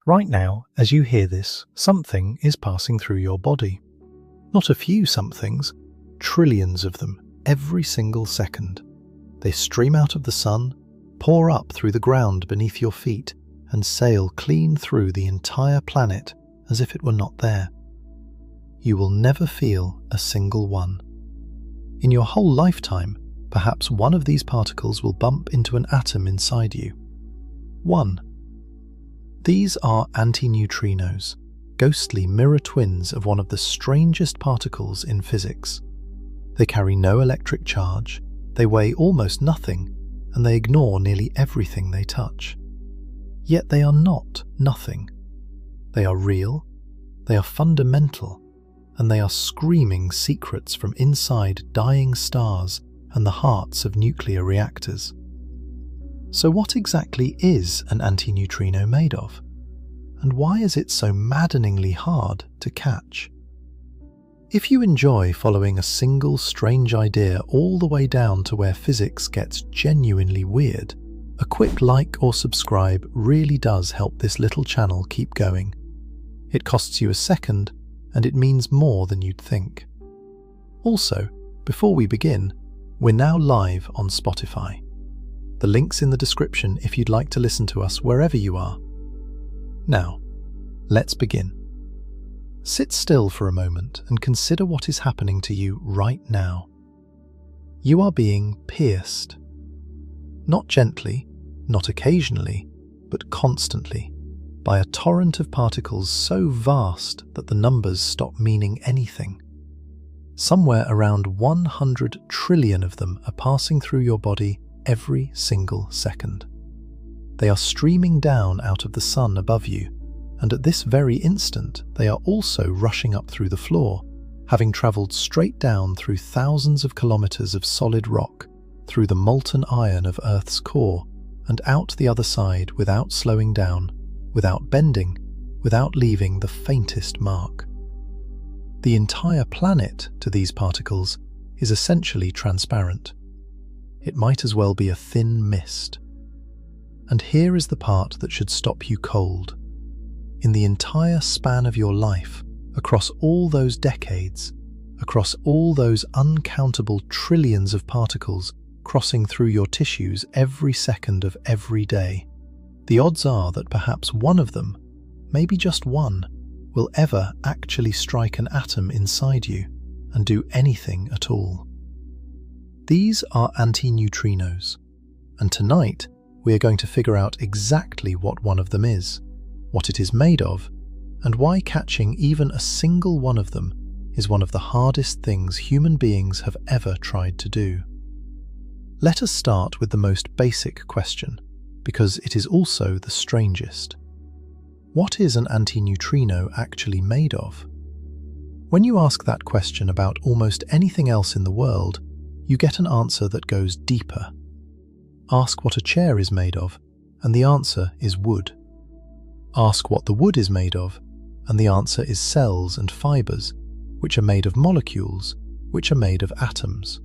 Right now, as you hear this, something is passing through your body. Not a few somethings, trillions of them, every single second. They stream out of the sun, pour up through the ground beneath your feet, and sail clean through the entire planet as if it were not there. You will never feel a single one. In your whole lifetime, perhaps one of these particles will bump into an atom inside you. One. These are antineutrinos, ghostly mirror twins of one of the strangest particles in physics. They carry no electric charge, they weigh almost nothing, and they ignore nearly everything they touch. Yet they are not nothing. They are real, they are fundamental, and they are screaming secrets from inside dying stars and the hearts of nuclear reactors. So what exactly is an antineutrino made of? And why is it so maddeningly hard to catch? If you enjoy following a single strange idea all the way down to where physics gets genuinely weird, a quick like or subscribe really does help this little channel keep going. It costs you a second, and it means more than you'd think. Also, before we begin, we're now live on Spotify. The link's in the description if you'd like to listen to us wherever you are. Now, let's begin. Sit still for a moment and consider what is happening to you right now. You are being pierced. Not gently, not occasionally, but constantly, by a torrent of particles so vast that the numbers stop meaning anything. Somewhere around 100 trillion of them are passing through your body every single second. They are streaming down out of the sun above you, and at this very instant they are also rushing up through the floor, having travelled straight down through thousands of kilometres of solid rock, through the molten iron of Earth's core, and out the other side without slowing down, without bending, without leaving the faintest mark. The entire planet to these particles is essentially transparent. It might as well be a thin mist. And here is the part that should stop you cold. In the entire span of your life, across all those decades, across all those uncountable trillions of particles crossing through your tissues every second of every day, the odds are that perhaps one of them, maybe just one, will ever actually strike an atom inside you and do anything at all. These are antineutrinos, and tonight we are going to figure out exactly what one of them is, what it is made of, and why catching even a single one of them is one of the hardest things human beings have ever tried to do. Let us start with the most basic question, because it is also the strangest. What is an antineutrino actually made of? When you ask that question about almost anything else in the world, you get an answer that goes deeper. Ask what a chair is made of, and the answer is wood. Ask what the wood is made of, and the answer is cells and fibres, which are made of molecules, which are made of atoms.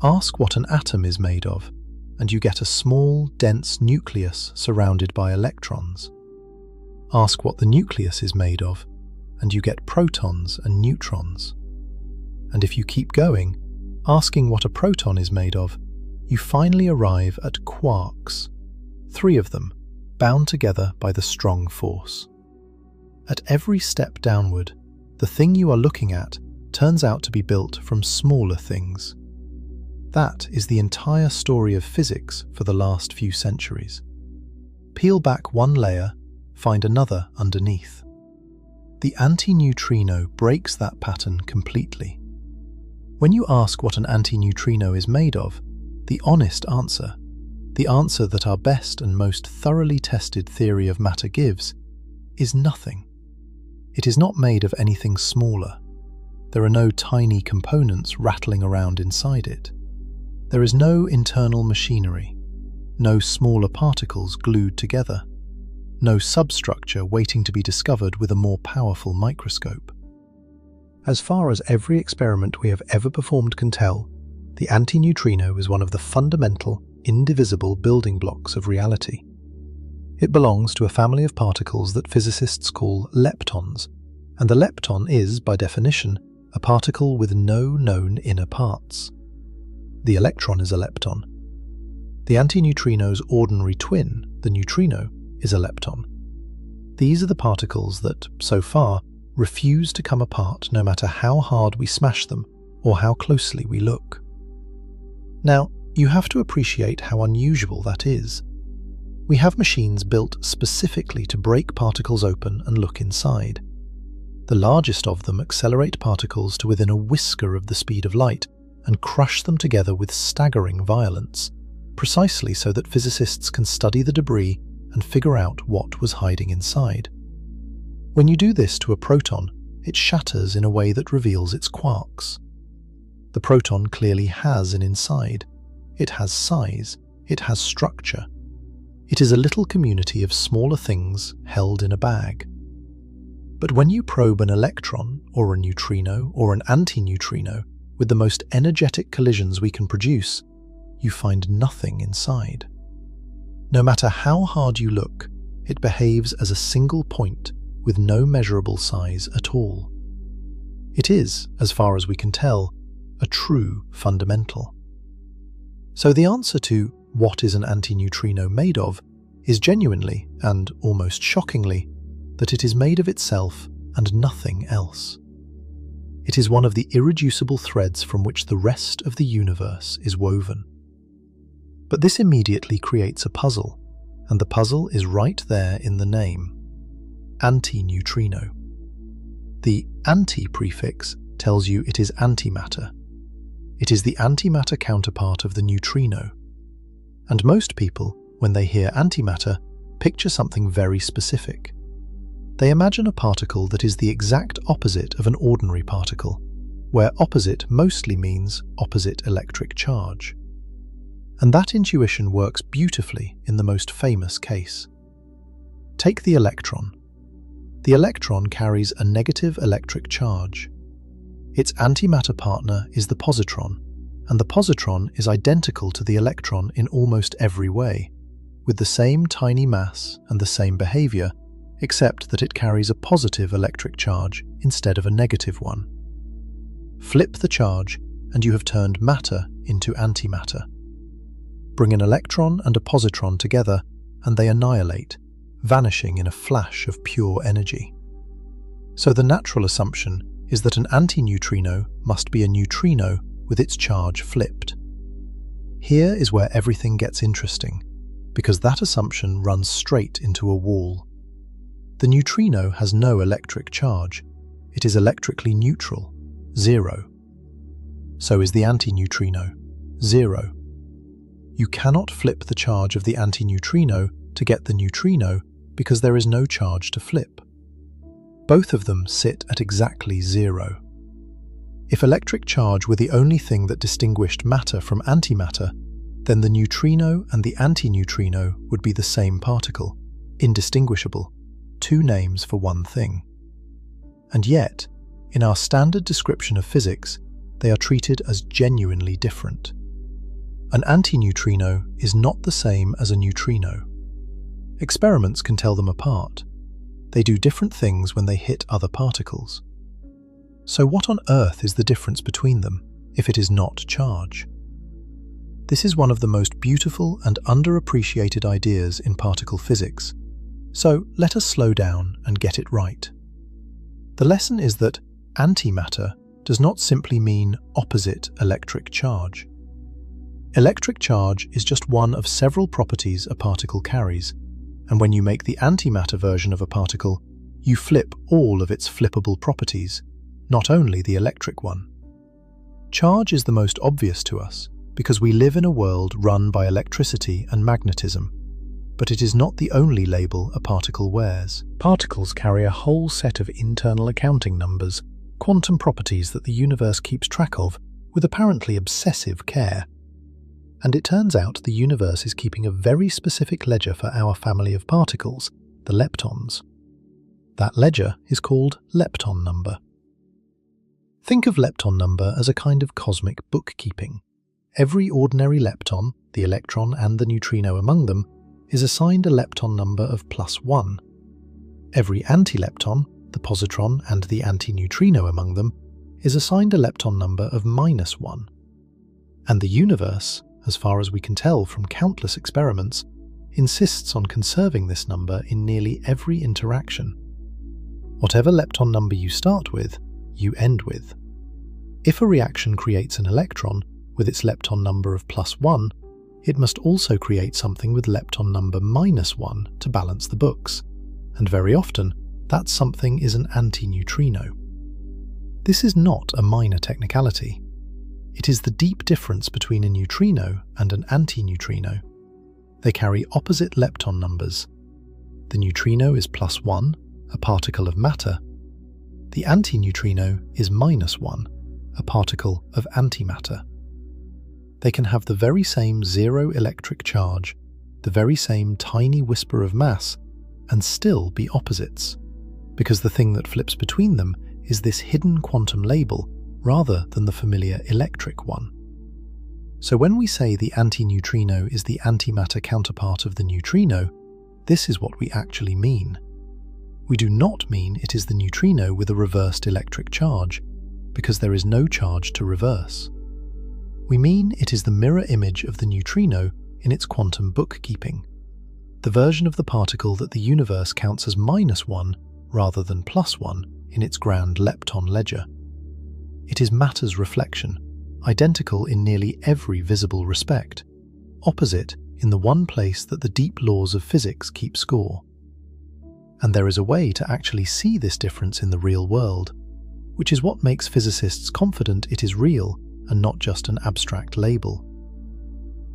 Ask what an atom is made of, and you get a small, dense nucleus surrounded by electrons. Ask what the nucleus is made of, and you get protons and neutrons. And if you keep going, asking what a proton is made of, you finally arrive at quarks, 3 of them, bound together by the strong force. At every step downward, the thing you are looking at turns out to be built from smaller things. That is the entire story of physics for the last few centuries. Peel back one layer, find another underneath. The antineutrino breaks that pattern completely. When you ask what an antineutrino is made of, the honest answer, the answer that our best and most thoroughly tested theory of matter gives, is nothing. It is not made of anything smaller. There are no tiny components rattling around inside it. There is no internal machinery, no smaller particles glued together, no substructure waiting to be discovered with a more powerful microscope. As far as every experiment we have ever performed can tell, the antineutrino is one of the fundamental, indivisible building blocks of reality. It belongs to a family of particles that physicists call leptons, and the lepton is, by definition, a particle with no known inner parts. The electron is a lepton. The antineutrino's ordinary twin, the neutrino, is a lepton. These are the particles that, so far, refuse to come apart no matter how hard we smash them or how closely we look. Now, you have to appreciate how unusual that is. We have machines built specifically to break particles open and look inside. The largest of them accelerate particles to within a whisker of the speed of light and crush them together with staggering violence, precisely so that physicists can study the debris and figure out what was hiding inside. When you do this to a proton, it shatters in a way that reveals its quarks. The proton clearly has an inside. It has size. It has structure. It is a little community of smaller things held in a bag. But when you probe an electron, or a neutrino, or an antineutrino, with the most energetic collisions we can produce, you find nothing inside. No matter how hard you look, it behaves as a single point with no measurable size at all. It is, as far as we can tell, a true fundamental. So the answer to what is an antineutrino made of is genuinely, and almost shockingly, that it is made of itself and nothing else. It is one of the irreducible threads from which the rest of the universe is woven. But this immediately creates a puzzle, and the puzzle is right there in the name: antineutrino. The anti prefix tells you it is antimatter. It is the antimatter counterpart of the neutrino. And most people, when they hear antimatter, picture something very specific. They imagine a particle that is the exact opposite of an ordinary particle, where opposite mostly means opposite electric charge. And that intuition works beautifully in the most famous case. Take the electron. The electron carries a negative electric charge. Its antimatter partner is the positron, and the positron is identical to the electron in almost every way, with the same tiny mass and the same behavior, except that it carries a positive electric charge instead of a negative one. Flip the charge, and you have turned matter into antimatter. Bring an electron and a positron together, and they annihilate, vanishing in a flash of pure energy. So the natural assumption is that an antineutrino must be a neutrino with its charge flipped. Here is where everything gets interesting, because that assumption runs straight into a wall. The neutrino has no electric charge. It is electrically neutral, 0. So is the antineutrino, 0. You cannot flip the charge of the antineutrino to get the neutrino because there is no charge to flip. Both of them sit at exactly 0. If electric charge were the only thing that distinguished matter from antimatter, then the neutrino and the antineutrino would be the same particle, indistinguishable, two names for one thing. And yet, in our standard description of physics, they are treated as genuinely different. An antineutrino is not the same as a neutrino. Experiments can tell them apart. They do different things when they hit other particles. So what on earth is the difference between them, if it is not charge? This is one of the most beautiful and underappreciated ideas in particle physics. So let us slow down and get it right. The lesson is that antimatter does not simply mean opposite electric charge. Electric charge is just one of several properties a particle carries, and when you make the antimatter version of a particle, you flip all of its flippable properties, not only the electric one. Charge is the most obvious to us because we live in a world run by electricity and magnetism, but it is not the only label a particle wears. Particles carry a whole set of internal accounting numbers, quantum properties that the universe keeps track of with apparently obsessive care. And it turns out the universe is keeping a very specific ledger for our family of particles, the leptons. That ledger is called lepton number. Think of lepton number as a kind of cosmic bookkeeping. Every ordinary lepton, the electron and the neutrino among them, is assigned a lepton number of +1. Every antilepton, the positron and the antineutrino among them, is assigned a lepton number of -1. And the universe, as far as we can tell from countless experiments, insists on conserving this number in nearly every interaction. Whatever lepton number you start with, you end with. If a reaction creates an electron with its lepton number of +1, it must also create something with lepton number -1 to balance the books, and very often that something is an antineutrino. This is not a minor technicality. It is the deep difference between a neutrino and an antineutrino. They carry opposite lepton numbers. The neutrino is +1, a particle of matter. The antineutrino is -1, a particle of antimatter. They can have the very same zero electric charge, the very same tiny whisper of mass, and still be opposites, because the thing that flips between them is this hidden quantum label rather than the familiar electric one. So when we say the antineutrino is the antimatter counterpart of the neutrino, this is what we actually mean. We do not mean it is the neutrino with a reversed electric charge, because there is no charge to reverse. We mean it is the mirror image of the neutrino in its quantum bookkeeping, the version of the particle that the universe counts as -1 rather than +1 in its grand lepton ledger. It is matter's reflection, identical in nearly every visible respect, opposite in the one place that the deep laws of physics keep score. And there is a way to actually see this difference in the real world, which is what makes physicists confident it is real and not just an abstract label.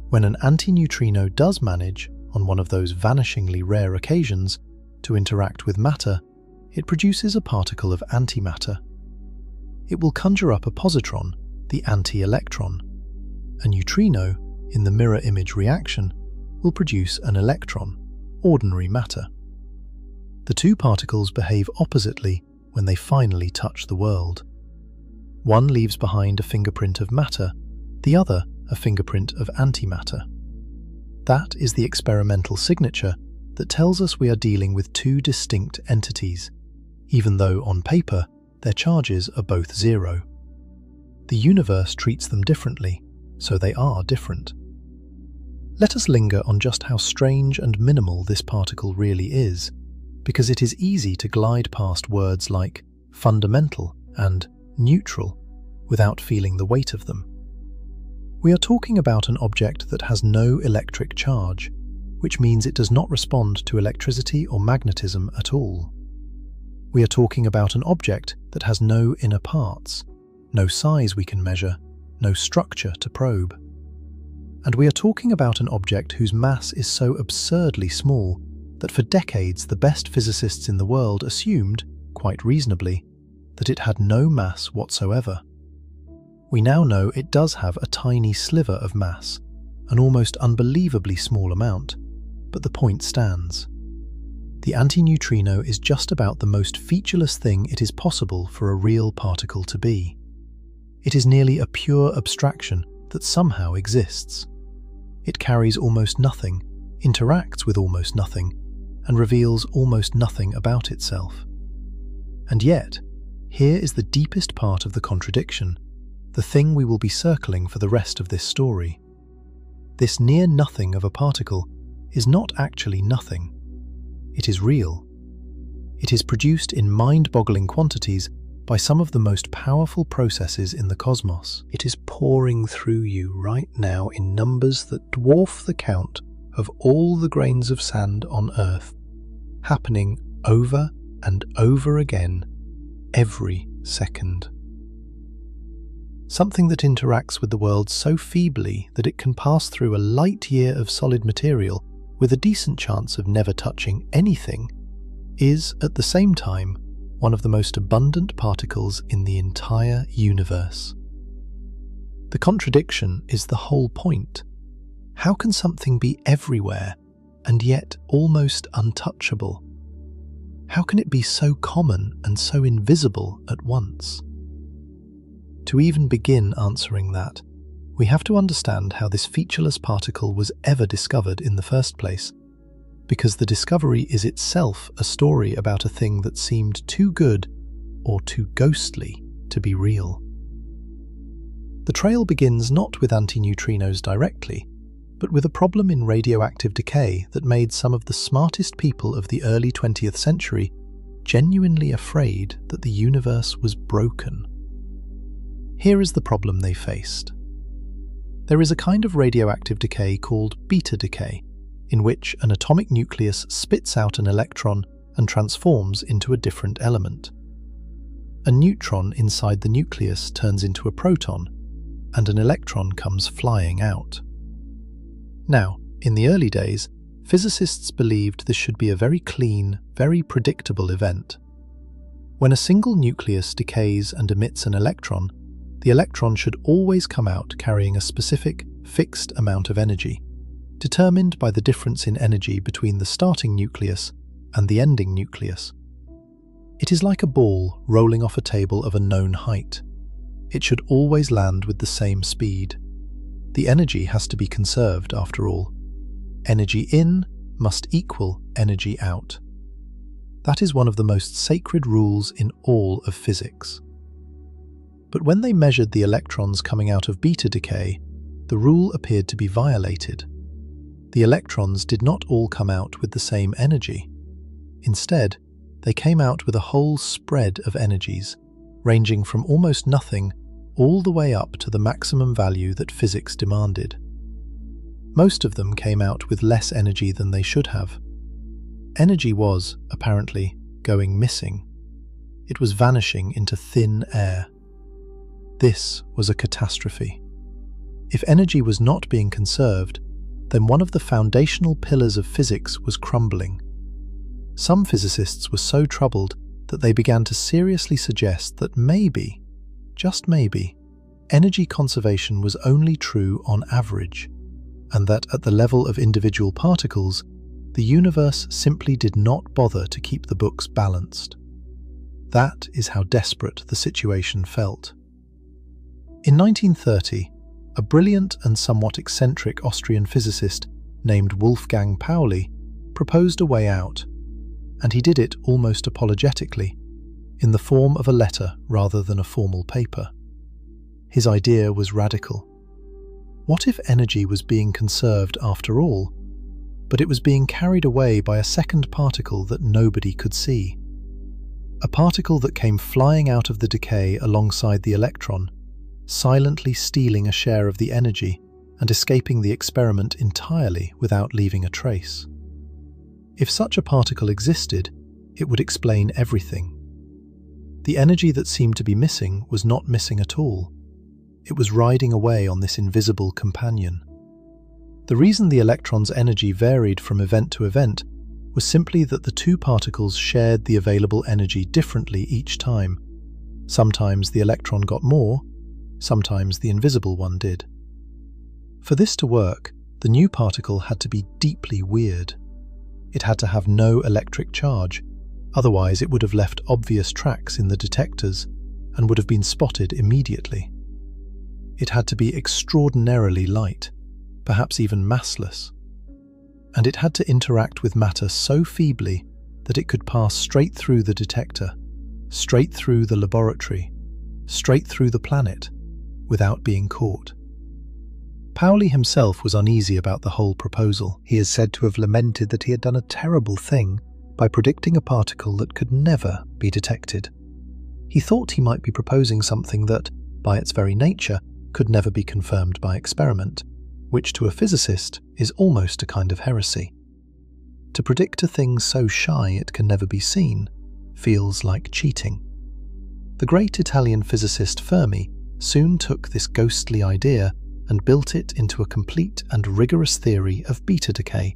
When an antineutrino does manage, on one of those vanishingly rare occasions, to interact with matter, it produces a particle of antimatter. It will conjure up a positron, the anti-electron. A neutrino, in the mirror image reaction, will produce an electron, ordinary matter. The two particles behave oppositely when they finally touch the world. One leaves behind a fingerprint of matter, the other a fingerprint of antimatter. That is the experimental signature that tells us we are dealing with two distinct entities, even though on paper their charges are both zero. The universe treats them differently, so they are different. Let us linger on just how strange and minimal this particle really is, because it is easy to glide past words like fundamental and neutral without feeling the weight of them. We are talking about an object that has no electric charge, which means it does not respond to electricity or magnetism at all. We are talking about an object that has no inner parts, no size we can measure, no structure to probe. And we are talking about an object whose mass is so absurdly small that for decades the best physicists in the world assumed, quite reasonably, that it had no mass whatsoever. We now know it does have a tiny sliver of mass, an almost unbelievably small amount, but the point stands. The antineutrino is just about the most featureless thing it is possible for a real particle to be. It is nearly a pure abstraction that somehow exists. It carries almost nothing, interacts with almost nothing, and reveals almost nothing about itself. And yet, here is the deepest part of the contradiction, the thing we will be circling for the rest of this story. This near nothing of a particle is not actually nothing. It is real. It is produced in mind-boggling quantities by some of the most powerful processes in the cosmos. It is pouring through you right now in numbers that dwarf the count of all the grains of sand on Earth, happening over and over again, every second. Something that interacts with the world so feebly that it can pass through a light year of solid material with a decent chance of never touching anything, is, at the same time, one of the most abundant particles in the entire universe. The contradiction is the whole point. How can something be everywhere and yet almost untouchable? How can it be so common and so invisible at once? To even begin answering that, we have to understand how this featureless particle was ever discovered in the first place, because the discovery is itself a story about a thing that seemed too good or too ghostly to be real. The trail begins not with antineutrinos directly, but with a problem in radioactive decay that made some of the smartest people of the early 20th century genuinely afraid that the universe was broken. Here is the problem they faced. There is a kind of radioactive decay called beta decay, in which an atomic nucleus spits out an electron and transforms into a different element. A neutron inside the nucleus turns into a proton, and an electron comes flying out. Now, in the early days, physicists believed this should be a very clean, very predictable event. When a single nucleus decays and emits an electron, the electron should always come out carrying a specific, fixed amount of energy, determined by the difference in energy between the starting nucleus and the ending nucleus. It is like a ball rolling off a table of a known height. It should always land with the same speed. The energy has to be conserved, after all. Energy in must equal energy out. That is one of the most sacred rules in all of physics. But when they measured the electrons coming out of beta decay, the rule appeared to be violated. The electrons did not all come out with the same energy. Instead, they came out with a whole spread of energies, ranging from almost nothing all the way up to the maximum value that physics demanded. Most of them came out with less energy than they should have. Energy was, apparently, going missing. It was vanishing into thin air. This was a catastrophe. If energy was not being conserved, then one of the foundational pillars of physics was crumbling. Some physicists were so troubled that they began to seriously suggest that maybe, just maybe, energy conservation was only true on average, and that at the level of individual particles, the universe simply did not bother to keep the books balanced. That is how desperate the situation felt. In 1930, a brilliant and somewhat eccentric Austrian physicist named Wolfgang Pauli proposed a way out, and he did it almost apologetically, in the form of a letter rather than a formal paper. His idea was radical. What if energy was being conserved after all, but it was being carried away by a second particle that nobody could see? A particle that came flying out of the decay alongside the electron, silently stealing a share of the energy and escaping the experiment entirely without leaving a trace. If such a particle existed, it would explain everything. The energy that seemed to be missing was not missing at all. It was riding away on this invisible companion. The reason the electron's energy varied from event to event was simply that the two particles shared the available energy differently each time. Sometimes the electron got more, sometimes the invisible one did. For this to work, the new particle had to be deeply weird. It had to have no electric charge, otherwise it would have left obvious tracks in the detectors and would have been spotted immediately. It had to be extraordinarily light, perhaps even massless. And it had to interact with matter so feebly that it could pass straight through the detector, straight through the laboratory, straight through the planet, without being caught. Pauli himself was uneasy about the whole proposal. He is said to have lamented that he had done a terrible thing by predicting a particle that could never be detected. He thought he might be proposing something that, by its very nature, could never be confirmed by experiment, which to a physicist is almost a kind of heresy. To predict a thing so shy it can never be seen feels like cheating. The great Italian physicist Fermi soon took this ghostly idea and built it into a complete and rigorous theory of beta decay,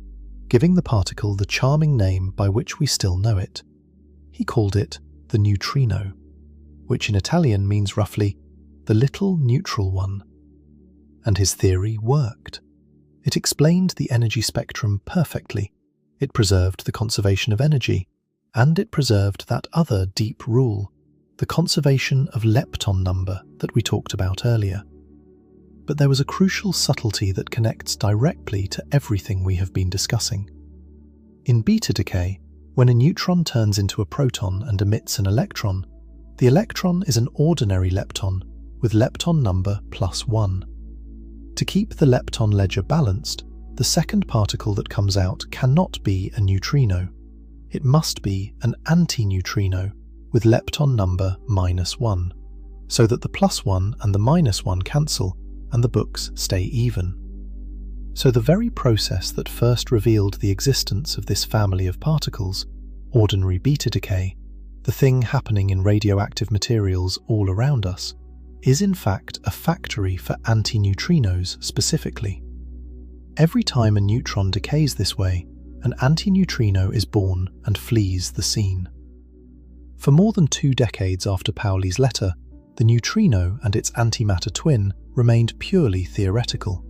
giving the particle the charming name by which we still know it. He called it the neutrino, which in Italian means roughly the little neutral one. And his theory worked. It explained the energy spectrum perfectly. It preserved the conservation of energy, and it preserved that other deep rule, the conservation of lepton number that we talked about earlier. But there was a crucial subtlety that connects directly to everything we have been discussing. In beta decay, when a neutron turns into a proton and emits an electron, the electron is an ordinary lepton with lepton number +1. To keep the lepton ledger balanced, the second particle that comes out cannot be a neutrino. It must be an antineutrino with lepton number -1, so that the +1 and the -1 cancel and the books stay even. So the very process that first revealed the existence of this family of particles, ordinary beta decay, the thing happening in radioactive materials all around us, is in fact a factory for antineutrinos specifically. Every time a neutron decays this way, an antineutrino is born and flees the scene. For more than 2 decades after Pauli's letter, the neutrino and its antimatter twin remained purely theoretical.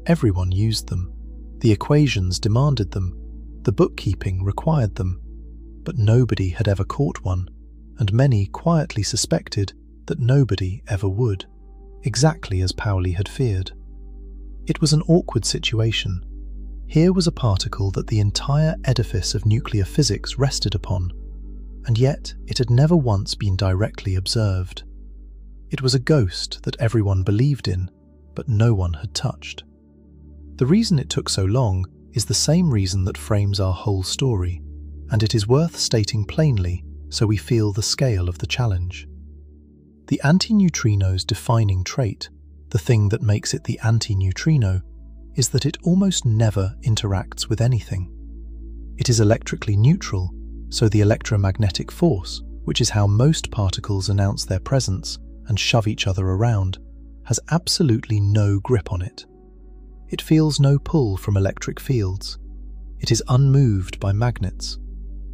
Everyone used them. The equations demanded them. The bookkeeping required them. But nobody had ever caught one, and many quietly suspected that nobody ever would, exactly as Pauli had feared. It was an awkward situation. Here was a particle that the entire edifice of nuclear physics rested upon, and yet it had never once been directly observed. It was a ghost that everyone believed in, but no one had touched. The reason it took so long is the same reason that frames our whole story, and it is worth stating plainly so we feel the scale of the challenge. The antineutrino's defining trait, the thing that makes it the antineutrino, is that it almost never interacts with anything. It is electrically neutral, so the electromagnetic force, which is how most particles announce their presence and shove each other around, has absolutely no grip on it. It feels no pull from electric fields. It is unmoved by magnets.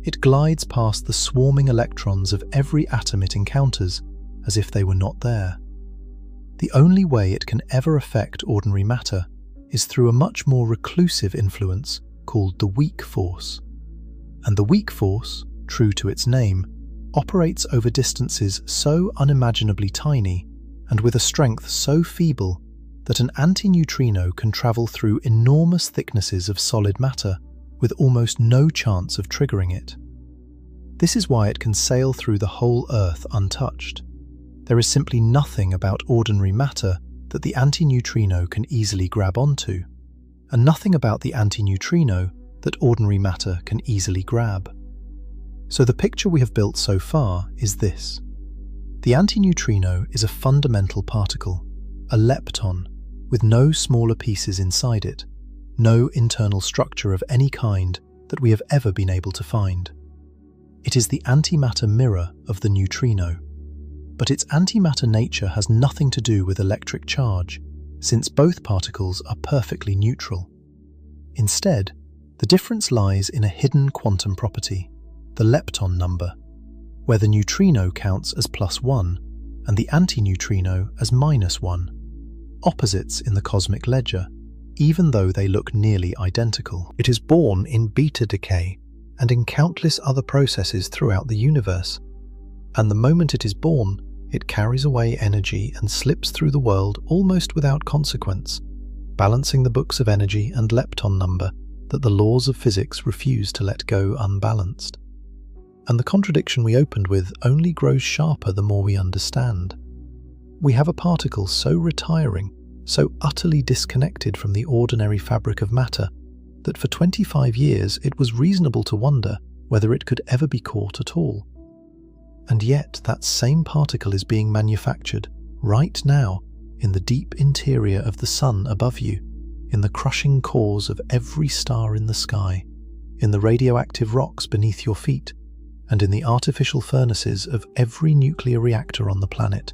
It glides past the swarming electrons of every atom it encounters as if they were not there. The only way it can ever affect ordinary matter is through a much more reclusive influence called the weak force. And the weak force, true to its name, operates over distances so unimaginably tiny and with a strength so feeble that an antineutrino can travel through enormous thicknesses of solid matter with almost no chance of triggering it. This is why it can sail through the whole Earth untouched. There is simply nothing about ordinary matter that the antineutrino can easily grab onto, and nothing about the antineutrino that ordinary matter can easily grab. So the picture we have built so far is this. The antineutrino is a fundamental particle, a lepton, with no smaller pieces inside it, no internal structure of any kind that we have ever been able to find. It is the antimatter mirror of the neutrino. But its antimatter nature has nothing to do with electric charge, since both particles are perfectly neutral. Instead, the difference lies in a hidden quantum property, the lepton number, where the neutrino counts as +1 and the antineutrino as -1, opposites in the cosmic ledger, even though they look nearly identical. It is born in beta decay and in countless other processes throughout the universe, and the moment it is born, it carries away energy and slips through the world almost without consequence, balancing the books of energy and lepton number that the laws of physics refuse to let go unbalanced. And the contradiction we opened with only grows sharper the more we understand. We have a particle so retiring, so utterly disconnected from the ordinary fabric of matter, that for 25 years it was reasonable to wonder whether it could ever be caught at all. And yet that same particle is being manufactured right now in the deep interior of the sun above you, in the crushing cores of every star in the sky, in the radioactive rocks beneath your feet, and in the artificial furnaces of every nuclear reactor on the planet,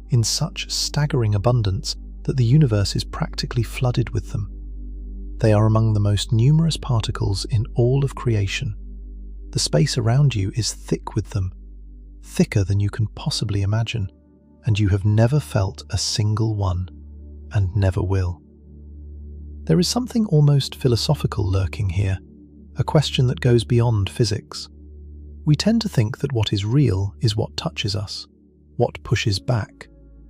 in such staggering abundance that the universe is practically flooded with them. They are among the most numerous particles in all of creation. The space around you is thick with them, thicker than you can possibly imagine, and you have never felt a single one, and never will. There is something almost philosophical lurking here, a question that goes beyond physics. We tend to think that what is real is what touches us, what pushes back,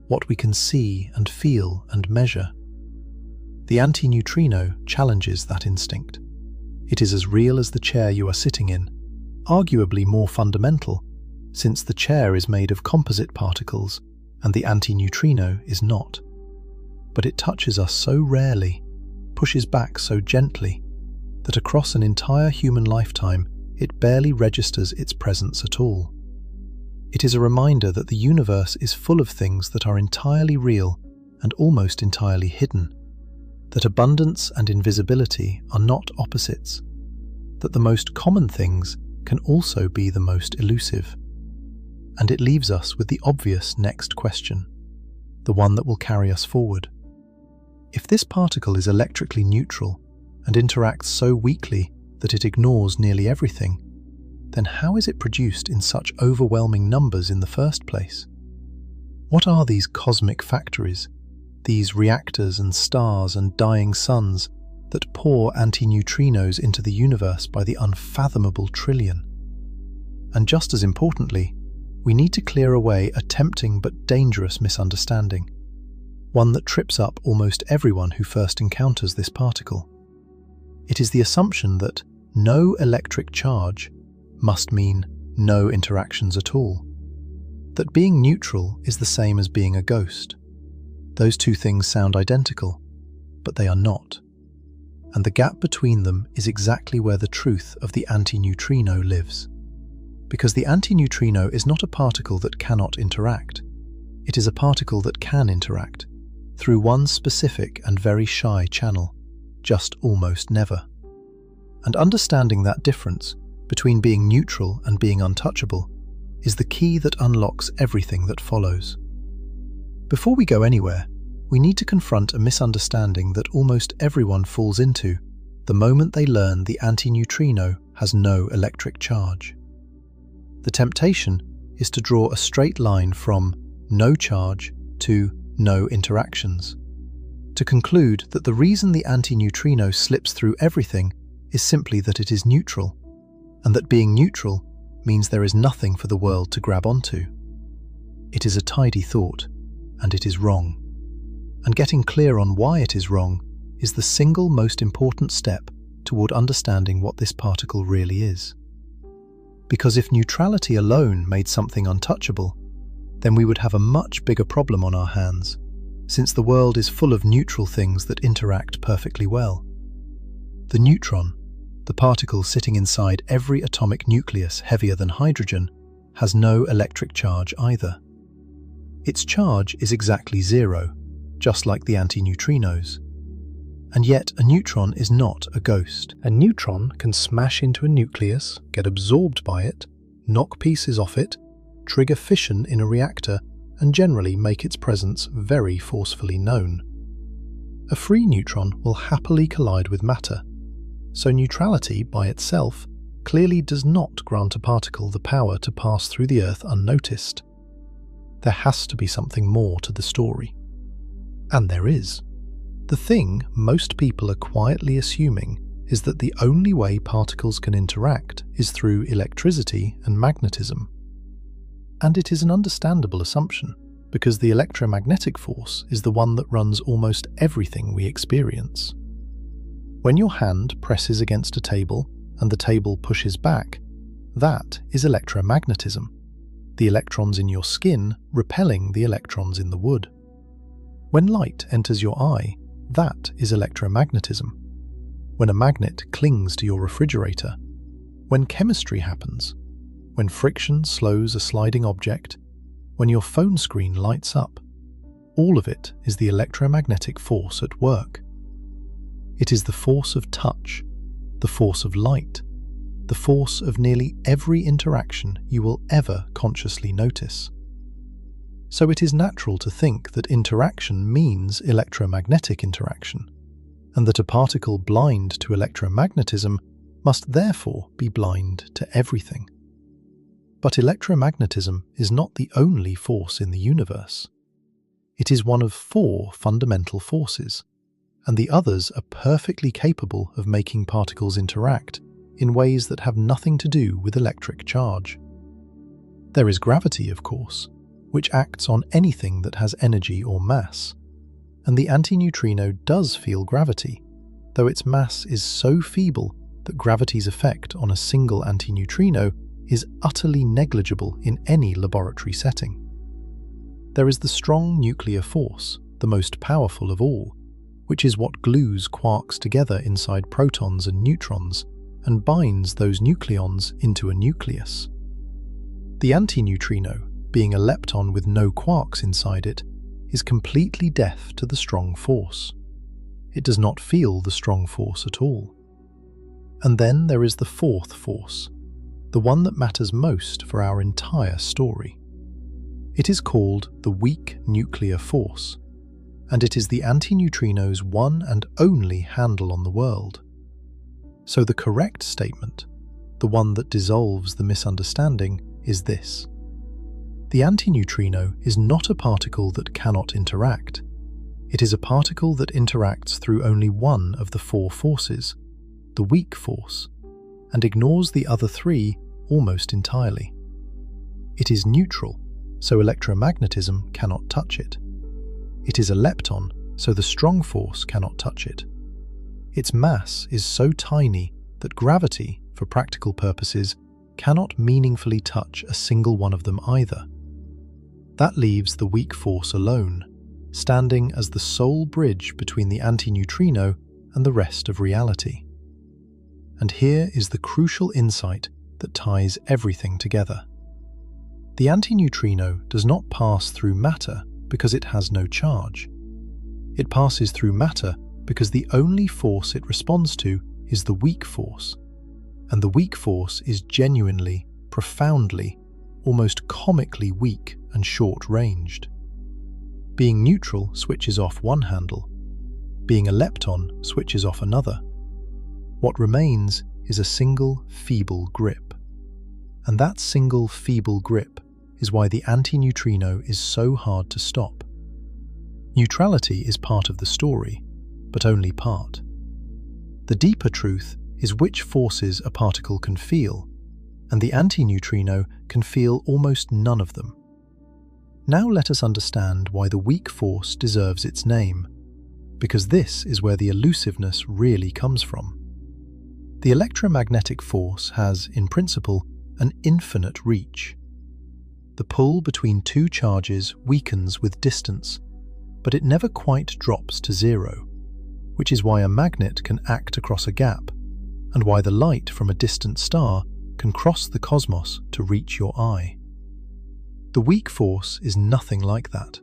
what we can see and feel and measure. The antineutrino challenges that instinct. It is as real as the chair you are sitting in, arguably more fundamental, since the chair is made of composite particles and the antineutrino is not. But it touches us so rarely, pushes back so gently, that across an entire human lifetime it barely registers its presence at all. It is a reminder that the universe is full of things that are entirely real and almost entirely hidden, that abundance and invisibility are not opposites, that the most common things can also be the most elusive. And it leaves us with the obvious next question, the one that will carry us forward. If this particle is electrically neutral and interacts so weakly that it ignores nearly everything, then how is it produced in such overwhelming numbers in the first place? What are these cosmic factories, these reactors and stars and dying suns that pour antineutrinos into the universe by the unfathomable trillion? And just as importantly, we need to clear away a tempting but dangerous misunderstanding, one that trips up almost everyone who first encounters this particle. It is the assumption that no electric charge must mean no interactions at all, that being neutral is the same as being a ghost. Those two things sound identical, but they are not. And the gap between them is exactly where the truth of the antineutrino lives. Because the antineutrino is not a particle that cannot interact. It is a particle that can interact, through one specific and very shy channel, just almost never. And understanding that difference between being neutral and being untouchable is the key that unlocks everything that follows. Before we go anywhere, we need to confront a misunderstanding that almost everyone falls into the moment they learn the antineutrino has no electric charge. The temptation is to draw a straight line from no charge to no interactions, to conclude that the reason the antineutrino slips through everything is simply that it is neutral, and that being neutral means there is nothing for the world to grab onto. It is a tidy thought, and it is wrong. And getting clear on why it is wrong is the single most important step toward understanding what this particle really is. Because if neutrality alone made something untouchable, then we would have a much bigger problem on our hands, since the world is full of neutral things that interact perfectly well. The neutron, the particle sitting inside every atomic nucleus heavier than hydrogen, has no electric charge either. Its charge is exactly zero, just like the antineutrinos. And yet a neutron is not a ghost. A neutron can smash into a nucleus, get absorbed by it, knock pieces off it, trigger fission in a reactor, and generally make its presence very forcefully known. A free neutron will happily collide with matter, so neutrality by itself clearly does not grant a particle the power to pass through the Earth unnoticed. There has to be something more to the story. And there is. The thing most people are quietly assuming is that the only way particles can interact is through electricity and magnetism. And it is an understandable assumption, because the electromagnetic force is the one that runs almost everything we experience. When your hand presses against a table and the table pushes back, that is electromagnetism, the electrons in your skin repelling the electrons in the wood. When light enters your eye, that is electromagnetism. When a magnet clings to your refrigerator, when chemistry happens, when friction slows a sliding object, when your phone screen lights up, all of it is the electromagnetic force at work. It is the force of touch, the force of light, the force of nearly every interaction you will ever consciously notice. So it is natural to think that interaction means electromagnetic interaction, and that a particle blind to electromagnetism must therefore be blind to everything. But electromagnetism is not the only force in the universe. It is one of 4 fundamental forces, and the others are perfectly capable of making particles interact in ways that have nothing to do with electric charge. There is gravity, of course, which acts on anything that has energy or mass, and the antineutrino does feel gravity, though its mass is so feeble that that gravity's effect on a single antineutrino is utterly negligible in any laboratory setting. There is the strong nuclear force, the most powerful of all, which is what glues quarks together inside protons and neutrons and binds those nucleons into a nucleus. The antineutrino, being a lepton with no quarks inside it, is completely deaf to the strong force. It does not feel the strong force at all. And then there is the fourth force, the one that matters most for our entire story. It is called the weak nuclear force, and it is the antineutrino's one and only handle on the world. So the correct statement, the one that dissolves the misunderstanding, is this. The antineutrino is not a particle that cannot interact. It is a particle that interacts through only one of the four forces, the weak force, and ignores the other three almost entirely. It is neutral, so electromagnetism cannot touch it. It is a lepton, so the strong force cannot touch it. Its mass is so tiny that gravity, for practical purposes, cannot meaningfully touch a single one of them either. That leaves the weak force alone, standing as the sole bridge between the antineutrino and the rest of reality. And here is the crucial insight that ties everything together. The antineutrino does not pass through matter because it has no charge. It passes through matter because the only force it responds to is the weak force, and the weak force is genuinely, profoundly, almost comically weak and short-ranged. Being neutral switches off one handle. Being a lepton switches off another. What remains is a single feeble grip. And that single feeble grip is why the antineutrino is so hard to stop. Neutrality is part of the story, but only part. The deeper truth is which forces a particle can feel, and the antineutrino can feel almost none of them. Now let us understand why the weak force deserves its name, because this is where the elusiveness really comes from. The electromagnetic force has, in principle, an infinite reach. The pull between two charges weakens with distance, but it never quite drops to zero, which is why a magnet can act across a gap, and why the light from a distant star can cross the cosmos to reach your eye. The weak force is nothing like that.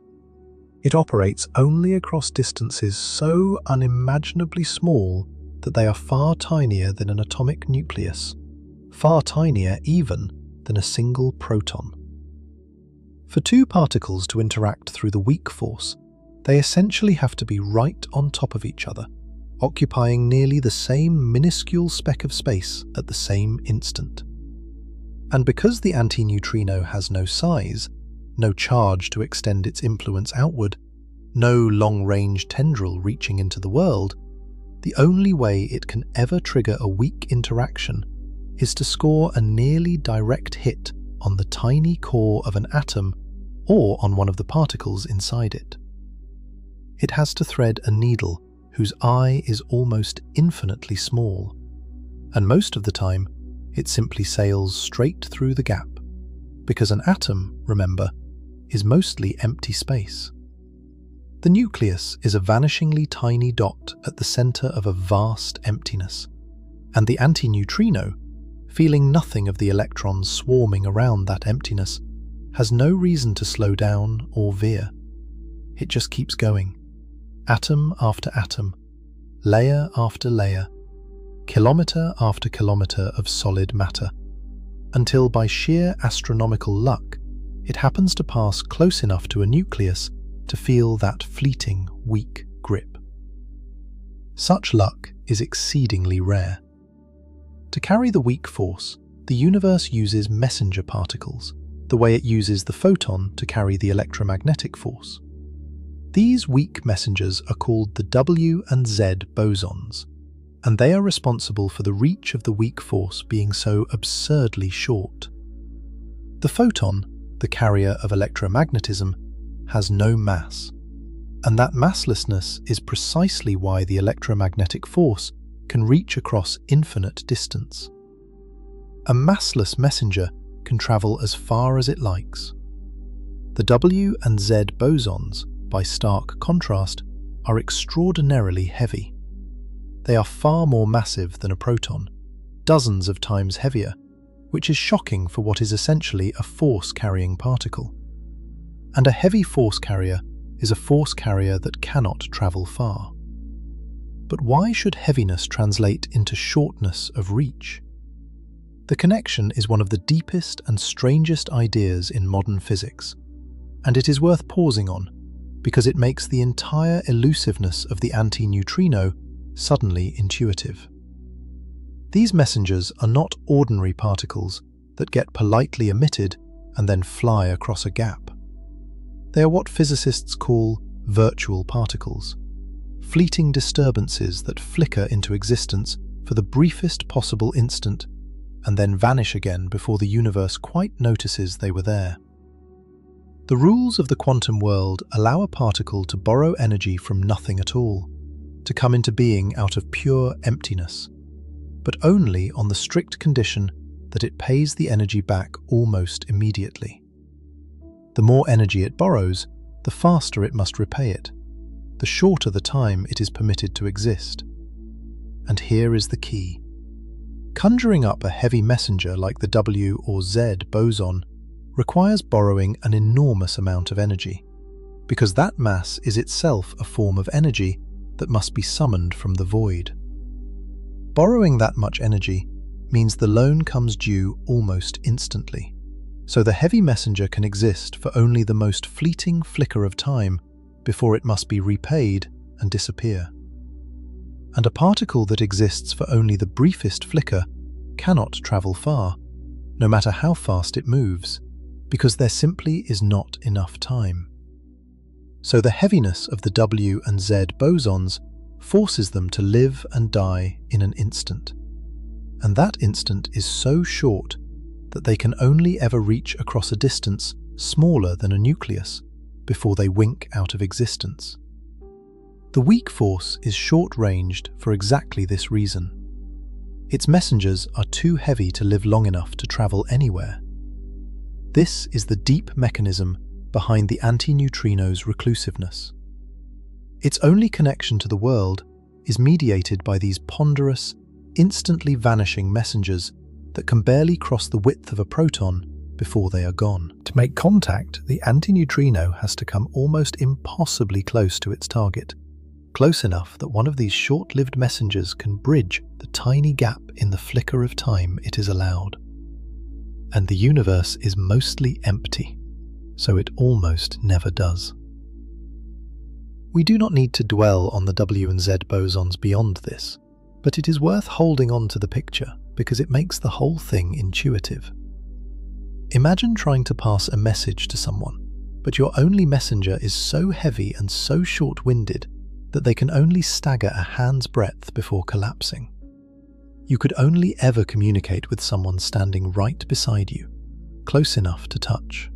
It operates only across distances so unimaginably small that they are far tinier than an atomic nucleus, far tinier even than a single proton. For two particles to interact through the weak force, they essentially have to be right on top of each other, occupying nearly the same minuscule speck of space at the same instant. And because the antineutrino has no size, no charge to extend its influence outward, no long-range tendril reaching into the world, the only way it can ever trigger a weak interaction is to score a nearly direct hit on the tiny core of an atom or on one of the particles inside it. It has to thread a needle whose eye is almost infinitely small, and most of the time it simply sails straight through the gap, because an atom, remember, is mostly empty space. The nucleus is a vanishingly tiny dot at the center of a vast emptiness, and the antineutrino, feeling nothing of the electrons swarming around that emptiness, has no reason to slow down or veer. It just keeps going, atom after atom, layer after layer, kilometer after kilometer of solid matter, until by sheer astronomical luck, it happens to pass close enough to a nucleus to feel that fleeting, weak grip. Such luck is exceedingly rare. To carry the weak force, the universe uses messenger particles, the way it uses the photon to carry the electromagnetic force. These weak messengers are called the W and Z bosons, and they are responsible for the reach of the weak force being so absurdly short. The photon, the carrier of electromagnetism, has no mass, and that masslessness is precisely why the electromagnetic force can reach across infinite distance. A massless messenger can travel as far as it likes. The W and Z bosons, by stark contrast, are extraordinarily heavy. They are far more massive than a proton, dozens of times heavier, which is shocking for what is essentially a force-carrying particle. And a heavy force carrier is a force carrier that cannot travel far. But why should heaviness translate into shortness of reach? The connection is one of the deepest and strangest ideas in modern physics, and it is worth pausing on because it makes the entire elusiveness of the antineutrino suddenly intuitive. These messengers are not ordinary particles that get politely emitted and then fly across a gap. They are what physicists call virtual particles, fleeting disturbances that flicker into existence for the briefest possible instant and then vanish again before the universe quite notices they were there. The rules of the quantum world allow a particle to borrow energy from nothing at all, to come into being out of pure emptiness, but only on the strict condition that it pays the energy back almost immediately. The more energy it borrows, the faster it must repay it, the shorter the time it is permitted to exist. And here is the key. Conjuring up a heavy messenger like the W or Z boson requires borrowing an enormous amount of energy, because that mass is itself a form of energy that must be summoned from the void. Borrowing that much energy means the loan comes due almost instantly, so the heavy messenger can exist for only the most fleeting flicker of time before it must be repaid and disappear. And a particle that exists for only the briefest flicker cannot travel far, no matter how fast it moves, because there simply is not enough time. So the heaviness of the W and Z bosons forces them to live and die in an instant. And that instant is so short that they can only ever reach across a distance smaller than a nucleus before they wink out of existence. The weak force is short-ranged for exactly this reason. Its messengers are too heavy to live long enough to travel anywhere. This is the deep mechanism behind the antineutrino's reclusiveness. Its only connection to the world is mediated by these ponderous, instantly vanishing messengers that can barely cross the width of a proton before they are gone. To make contact, the antineutrino has to come almost impossibly close to its target, close enough that one of these short-lived messengers can bridge the tiny gap in the flicker of time it is allowed. And the universe is mostly empty, so it almost never does. We do not need to dwell on the W and Z bosons beyond this, but it is worth holding on to the picture because it makes the whole thing intuitive. Imagine trying to pass a message to someone, but your only messenger is so heavy and so short-winded that they can only stagger a hand's breadth before collapsing. You could only ever communicate with someone standing right beside you, close enough to touch.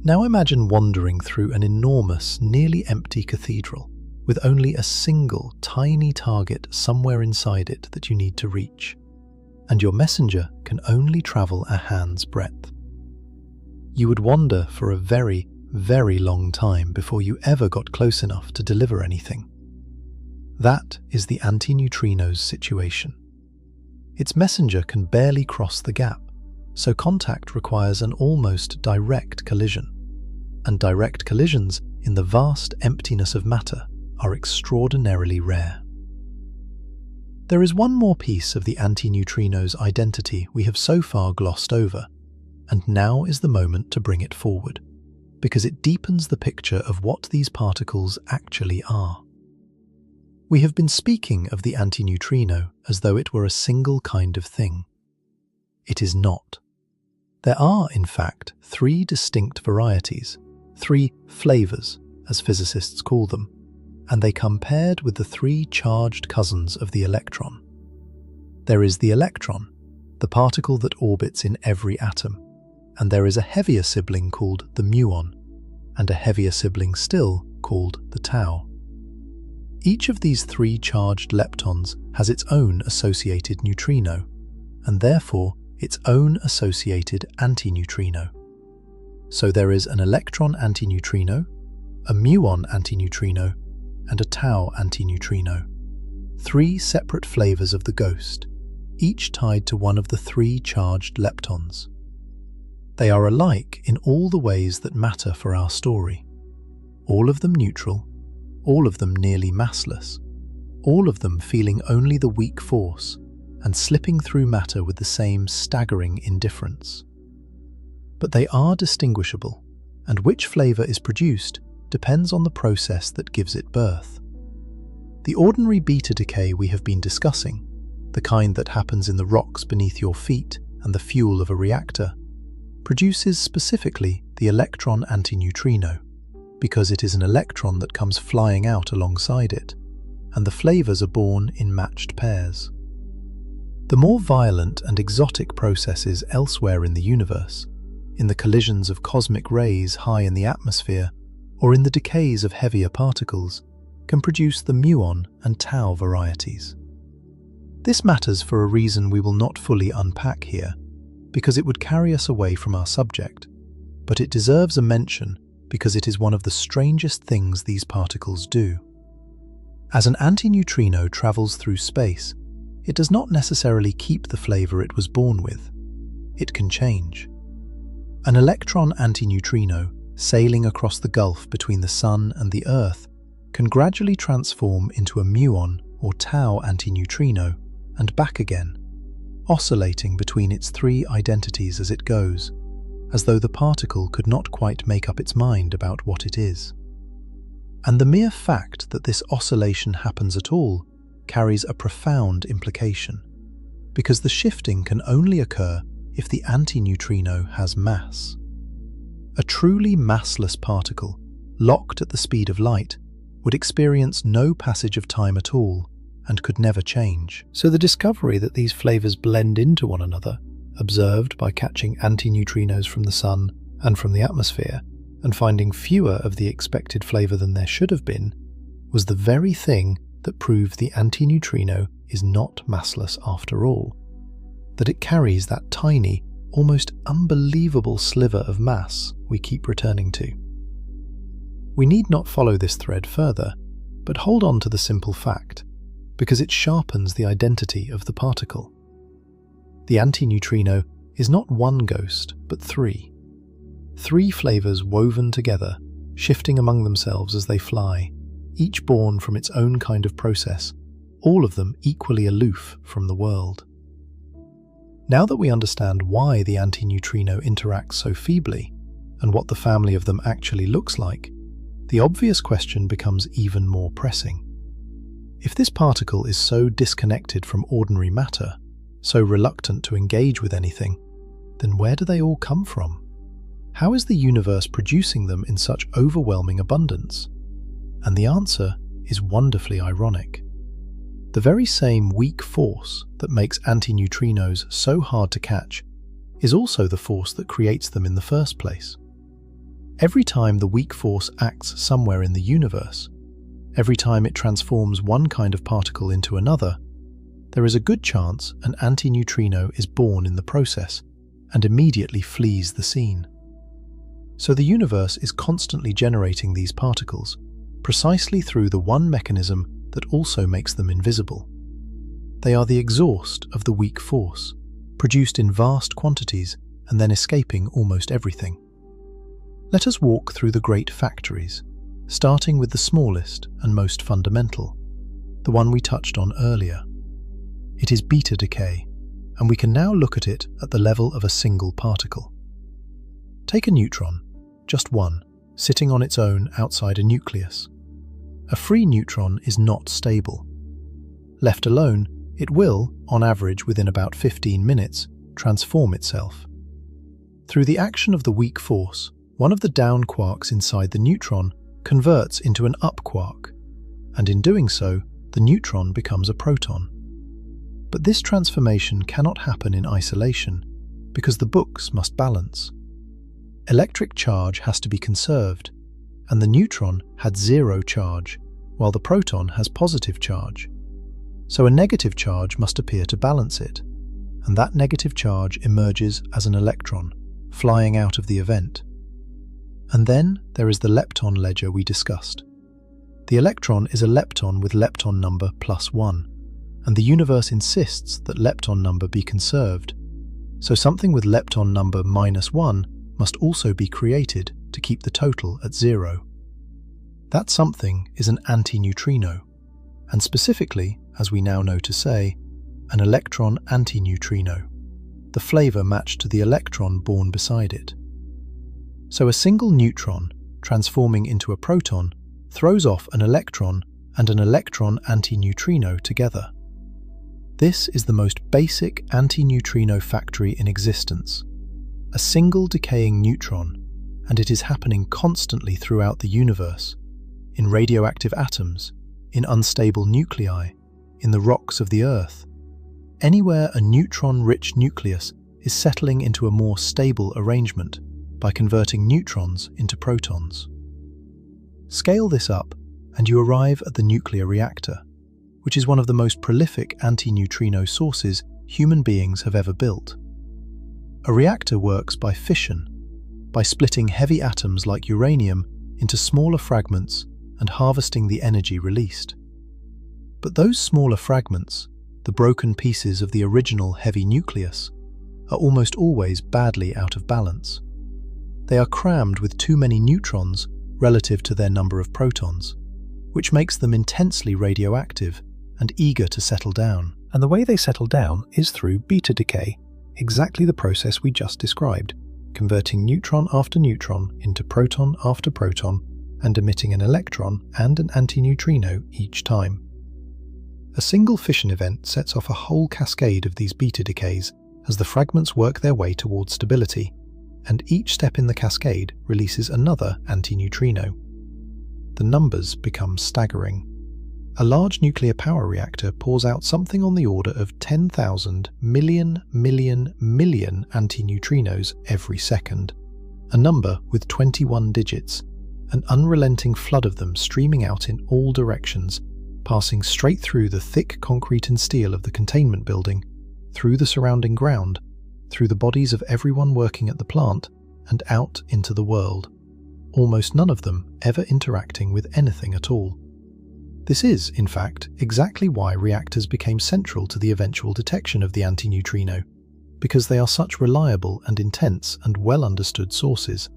Now imagine wandering through an enormous, nearly empty cathedral with only a single tiny target somewhere inside it that you need to reach, and your messenger can only travel a hand's breadth. You would wander for a very, very long time before you ever got close enough to deliver anything. That is the antineutrino's situation. Its messenger can barely cross the gap, so contact requires an almost direct collision, and direct collisions in the vast emptiness of matter are extraordinarily rare. There is one more piece of the antineutrino's identity we have so far glossed over, and now is the moment to bring it forward, because it deepens the picture of what these particles actually are. We have been speaking of the antineutrino as though it were a single kind of thing. It is not. There are, in fact, three distinct varieties, three flavors, as physicists call them, and they come paired with the three charged cousins of the electron. There is the electron, the particle that orbits in every atom, and there is a heavier sibling called the muon, and a heavier sibling still called the tau. Each of these three charged leptons has its own associated neutrino, and therefore its own associated antineutrino. So there is an electron antineutrino, a muon antineutrino, and a tau antineutrino. Three separate flavors of the ghost, each tied to one of the three charged leptons. They are alike in all the ways that matter for our story. All of them neutral, all of them nearly massless, all of them feeling only the weak force and slipping through matter with the same staggering indifference. But they are distinguishable, and which flavor is produced depends on the process that gives it birth. The ordinary beta decay we have been discussing, the kind that happens in the rocks beneath your feet and the fuel of a reactor, produces specifically the electron antineutrino, because it is an electron that comes flying out alongside it, and the flavors are born in matched pairs. The more violent and exotic processes elsewhere in the universe, in the collisions of cosmic rays high in the atmosphere, or in the decays of heavier particles, can produce the muon and tau varieties. This matters for a reason we will not fully unpack here, because it would carry us away from our subject, but it deserves a mention because it is one of the strangest things these particles do. As an antineutrino travels through space, it does not necessarily keep the flavor it was born with. It can change. An electron antineutrino sailing across the gulf between the Sun and the Earth can gradually transform into a muon or tau antineutrino and back again, oscillating between its three identities as it goes, as though the particle could not quite make up its mind about what it is. And the mere fact that this oscillation happens at all carries a profound implication, because the shifting can only occur if the antineutrino has mass. A truly massless particle, locked at the speed of light, would experience no passage of time at all and could never change. So the discovery that these flavors blend into one another, observed by catching antineutrinos from the Sun and from the atmosphere, and finding fewer of the expected flavor than there should have been, was the very thing that proved the antineutrino is not massless after all, that it carries that tiny, almost unbelievable sliver of mass we keep returning to. We need not follow this thread further, but hold on to the simple fact, because it sharpens the identity of the particle. The antineutrino is not one ghost, but three. Three flavors woven together, shifting among themselves as they fly, each born from its own kind of process, all of them equally aloof from the world. Now that we understand why the antineutrino interacts so feebly, and what the family of them actually looks like, the obvious question becomes even more pressing. If this particle is so disconnected from ordinary matter, so reluctant to engage with anything, then where do they all come from? How is the universe producing them in such overwhelming abundance? And the answer is wonderfully ironic. The very same weak force that makes antineutrinos so hard to catch is also the force that creates them in the first place. Every time the weak force acts somewhere in the universe, every time it transforms one kind of particle into another, there is a good chance an antineutrino is born in the process and immediately flees the scene. So the universe is constantly generating these particles, precisely through the one mechanism that also makes them invisible. They are the exhaust of the weak force, produced in vast quantities and then escaping almost everything. Let us walk through the great factories, starting with the smallest and most fundamental, the one we touched on earlier. It is beta decay, and we can now look at it at the level of a single particle. Take a neutron, just one, sitting on its own outside a nucleus. A free neutron is not stable. Left alone, it will, on average within about 15 minutes, transform itself. Through the action of the weak force, one of the down quarks inside the neutron converts into an up quark, and in doing so, the neutron becomes a proton. But this transformation cannot happen in isolation, because the books must balance. Electric charge has to be conserved, and the neutron had zero charge, while the proton has positive charge. So a negative charge must appear to balance it, and that negative charge emerges as an electron, flying out of the event. And then there is the lepton ledger we discussed. The electron is a lepton with lepton number +1, and the universe insists that lepton number be conserved. So something with lepton number -1 must also be created to keep the total at 0. That something is an antineutrino, and specifically, as we now know to say, an electron antineutrino, the flavor matched to the electron born beside it. So a single neutron, transforming into a proton, throws off an electron and an electron antineutrino together. This is the most basic antineutrino factory in existence, a single decaying neutron, and it is happening constantly throughout the universe, in radioactive atoms, in unstable nuclei, in the rocks of the Earth. Anywhere a neutron-rich nucleus is settling into a more stable arrangement by converting neutrons into protons. Scale this up, and you arrive at the nuclear reactor, which is one of the most prolific antineutrino sources human beings have ever built. A reactor works by fission, by splitting heavy atoms like uranium into smaller fragments and harvesting the energy released. But those smaller fragments, the broken pieces of the original heavy nucleus, are almost always badly out of balance. They are crammed with too many neutrons relative to their number of protons, which makes them intensely radioactive and eager to settle down. And the way they settle down is through beta decay, exactly the process we just described, converting neutron after neutron into proton after proton and emitting an electron and an antineutrino each time. A single fission event sets off a whole cascade of these beta decays as the fragments work their way towards stability, and each step in the cascade releases another antineutrino. The numbers become staggering. A large nuclear power reactor pours out something on the order of 10,000 million antineutrinos every second, a number with 21 digits, an unrelenting flood of them streaming out in all directions, passing straight through the thick concrete and steel of the containment building, through the surrounding ground, through the bodies of everyone working at the plant, and out into the world, almost none of them ever interacting with anything at all. This is, in fact, exactly why reactors became central to the eventual detection of the antineutrino, because they are such reliable and intense and well-understood sources.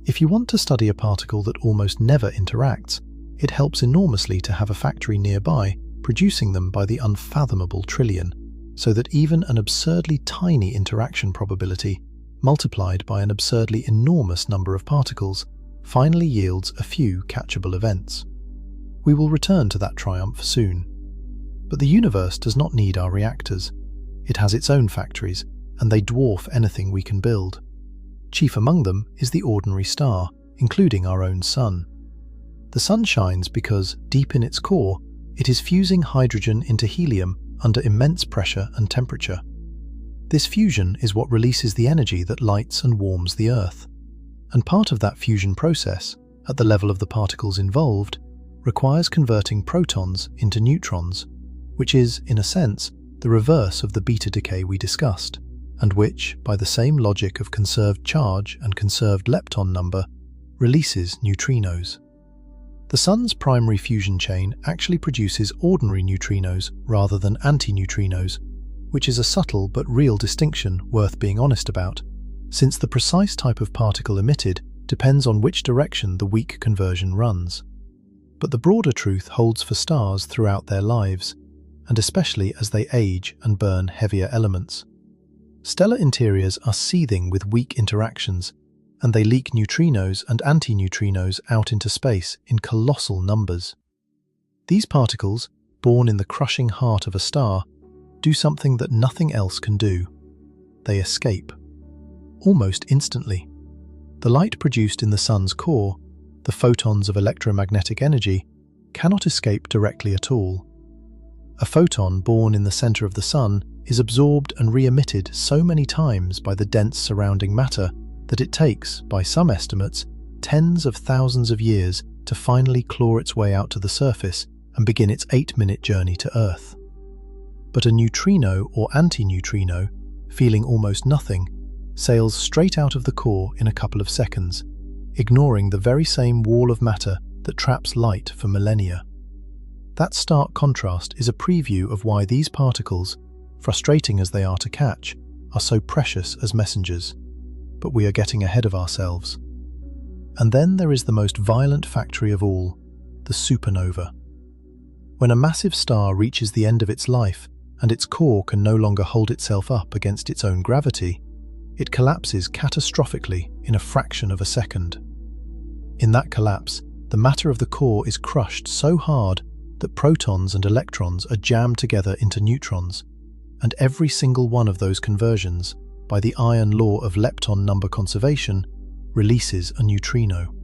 If you want to study a particle that almost never interacts, it helps enormously to have a factory nearby producing them by the unfathomable trillion, so that even an absurdly tiny interaction probability, multiplied by an absurdly enormous number of particles, finally yields a few catchable events. We will return to that triumph soon. But the universe does not need our reactors. It has its own factories, and they dwarf anything we can build. Chief among them is the ordinary star, including our own sun. The sun shines because, deep in its core, it is fusing hydrogen into helium under immense pressure and temperature. This fusion is what releases the energy that lights and warms the Earth. And part of that fusion process, at the level of the particles involved, requires converting protons into neutrons, which is, in a sense, the reverse of the beta decay we discussed, and which, by the same logic of conserved charge and conserved lepton number, releases neutrinos. The Sun's primary fusion chain actually produces ordinary neutrinos rather than antineutrinos, which is a subtle but real distinction worth being honest about, since the precise type of particle emitted depends on which direction the weak conversion runs. But the broader truth holds for stars throughout their lives, and especially as they age and burn heavier elements. Stellar interiors are seething with weak interactions, and they leak neutrinos and antineutrinos out into space in colossal numbers. These particles, born in the crushing heart of a star, do something that nothing else can do. They escape. Almost instantly. The light produced in the Sun's core, the photons of electromagnetic energy, cannot escape directly at all. A photon born in the center of the Sun is absorbed and re-emitted so many times by the dense surrounding matter that it takes, by some estimates, tens of thousands of years to finally claw its way out to the surface and begin its 8-minute journey to Earth. But a neutrino or antineutrino, feeling almost nothing, sails straight out of the core in a couple of seconds, ignoring the very same wall of matter that traps light for millennia. That stark contrast is a preview of why these particles, frustrating as they are to catch, are so precious as messengers. But we are getting ahead of ourselves. And then there is the most violent factory of all, the supernova. When a massive star reaches the end of its life and its core can no longer hold itself up against its own gravity, it collapses catastrophically in a fraction of a second. In that collapse, the matter of the core is crushed so hard that protons and electrons are jammed together into neutrons, and every single one of those conversions, by the iron law of lepton number conservation, releases a neutrino.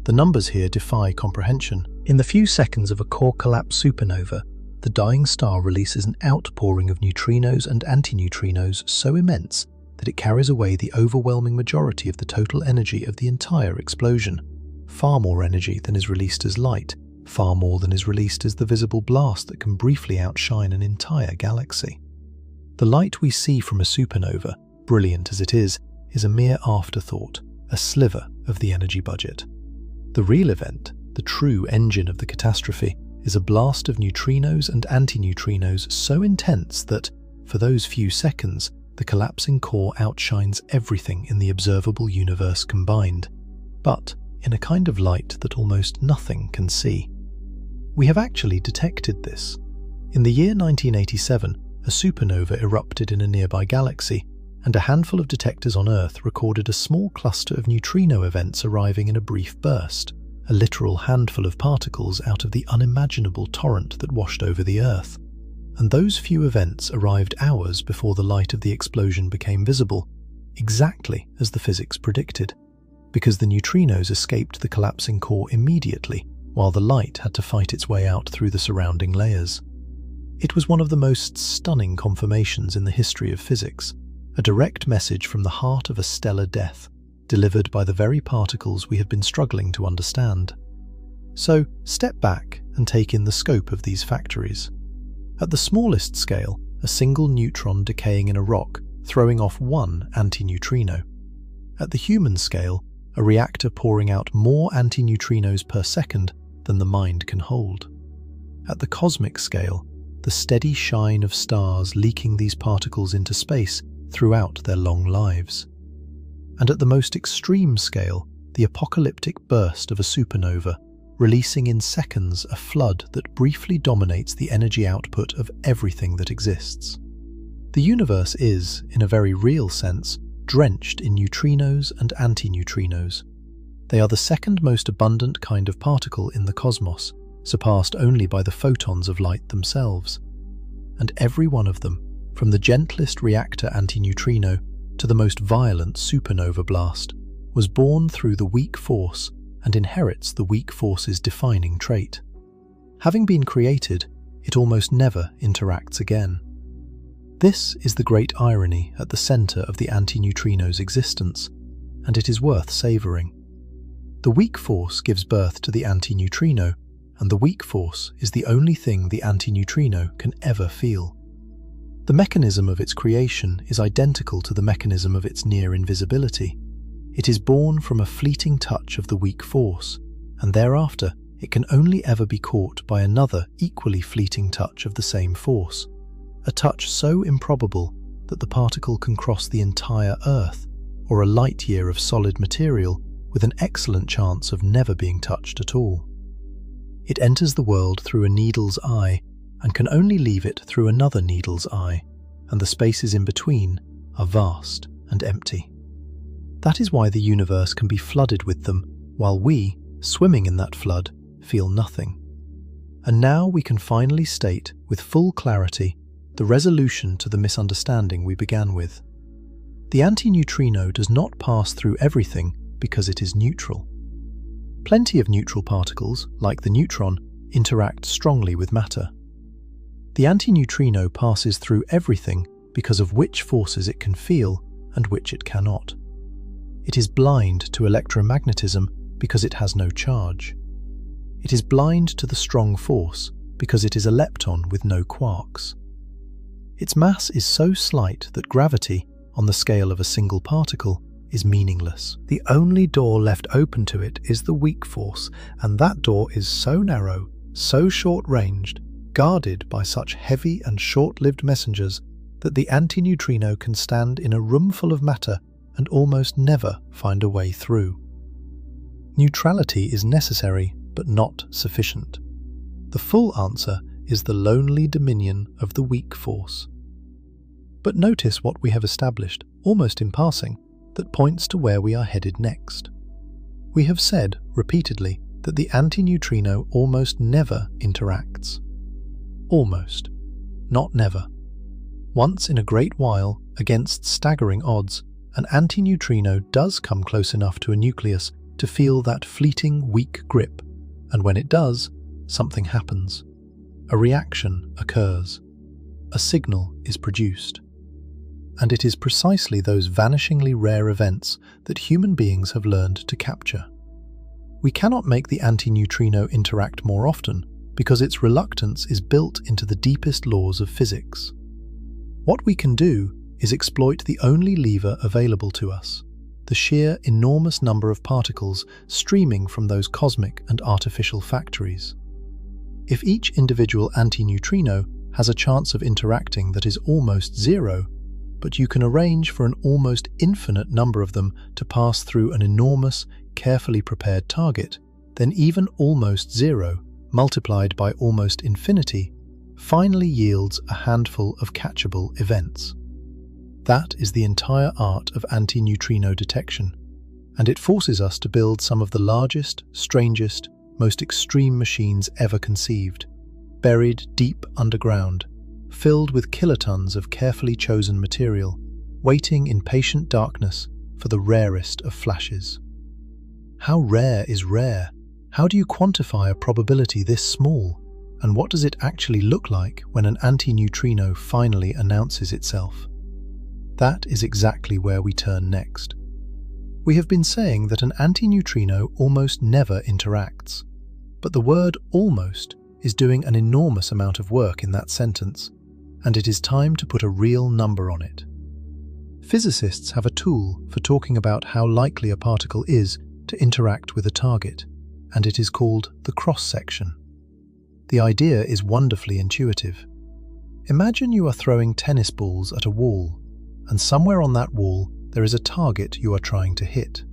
The numbers here defy comprehension. In the few seconds of a core collapse supernova, the dying star releases an outpouring of neutrinos and antineutrinos so immense that it carries away the overwhelming majority of the total energy of the entire explosion. Far more energy than is released as light, far more than is released as the visible blast that can briefly outshine an entire galaxy. The light we see from a supernova, brilliant as it is a mere afterthought, a sliver of the energy budget. The real event, the true engine of the catastrophe, is a blast of neutrinos and antineutrinos so intense that, for those few seconds, the collapsing core outshines everything in the observable universe combined, but in a kind of light that almost nothing can see. We have actually detected this. In the year 1987, a supernova erupted in a nearby galaxy, and a handful of detectors on Earth recorded a small cluster of neutrino events arriving in a brief burst, a literal handful of particles out of the unimaginable torrent that washed over the Earth. And those few events arrived hours before the light of the explosion became visible, exactly as the physics predicted, because the neutrinos escaped the collapsing core immediately, while the light had to fight its way out through the surrounding layers. It was one of the most stunning confirmations in the history of physics, a direct message from the heart of a stellar death, delivered by the very particles we have been struggling to understand. So, step back and take in the scope of these factories. At the smallest scale, a single neutron decaying in a rock, throwing off one antineutrino. At the human scale, a reactor pouring out more antineutrinos per second than the mind can hold. At the cosmic scale, the steady shine of stars leaking these particles into space throughout their long lives. And at the most extreme scale, the apocalyptic burst of a supernova, releasing in seconds a flood that briefly dominates the energy output of everything that exists. The universe is, in a very real sense, drenched in neutrinos and antineutrinos. They are the second most abundant kind of particle in the cosmos, surpassed only by the photons of light themselves. And every one of them, from the gentlest reactor antineutrino to the most violent supernova blast, was born through the weak force and inherits the weak force's defining trait. Having been created, it almost never interacts again. This is the great irony at the center of the antineutrino's existence, and it is worth savoring. The weak force gives birth to the antineutrino, and the weak force is the only thing the antineutrino can ever feel. The mechanism of its creation is identical to the mechanism of its near invisibility. It is born from a fleeting touch of the weak force, and thereafter it can only ever be caught by another equally fleeting touch of the same force, a touch so improbable that the particle can cross the entire Earth, or a light year of solid material, with an excellent chance of never being touched at all. It enters the world through a needle's eye, and can only leave it through another needle's eye, and the spaces in between are vast and empty. That is why the universe can be flooded with them, while we, swimming in that flood, feel nothing. And now we can finally state, with full clarity, the resolution to the misunderstanding we began with. The antineutrino does not pass through everything because it is neutral. Plenty of neutral particles, like the neutron, interact strongly with matter. The antineutrino passes through everything because of which forces it can feel and which it cannot. It is blind to electromagnetism because it has no charge. It is blind to the strong force because it is a lepton with no quarks. Its mass is so slight that gravity, on the scale of a single particle, is meaningless. The only door left open to it is the weak force, and that door is so narrow, so short-ranged, guarded by such heavy and short-lived messengers that the antineutrino can stand in a room full of matter and almost never find a way through. Neutrality is necessary, but not sufficient. The full answer is the lonely dominion of the weak force. But notice what we have established, almost in passing, that points to where we are headed next. We have said, repeatedly, that the antineutrino almost never interacts. Almost. Not never. Once in a great while, against staggering odds, an antineutrino does come close enough to a nucleus to feel that fleeting, weak grip, and when it does, something happens. A reaction occurs. A signal is produced. And it is precisely those vanishingly rare events that human beings have learned to capture. We cannot make the antineutrino interact more often because its reluctance is built into the deepest laws of physics. What we can do is exploit the only lever available to us, the sheer enormous number of particles streaming from those cosmic and artificial factories. If each individual antineutrino has a chance of interacting that is almost zero, but you can arrange for an almost infinite number of them to pass through an enormous, carefully prepared target, then even almost zero, multiplied by almost infinity, finally yields a handful of catchable events. That is the entire art of antineutrino detection, and it forces us to build some of the largest, strangest, most extreme machines ever conceived, buried deep underground, filled with kilotons of carefully chosen material, waiting in patient darkness for the rarest of flashes. How rare is rare? How do you quantify a probability this small? And what does it actually look like when an antineutrino finally announces itself? That is exactly where we turn next. We have been saying that an antineutrino almost never interacts, but the word almost is doing an enormous amount of work in that sentence, and it is time to put a real number on it. Physicists have a tool for talking about how likely a particle is to interact with a target, and it is called the cross-section. The idea is wonderfully intuitive. Imagine you are throwing tennis balls at a wall, and somewhere on that wall there is a target you are trying to hit.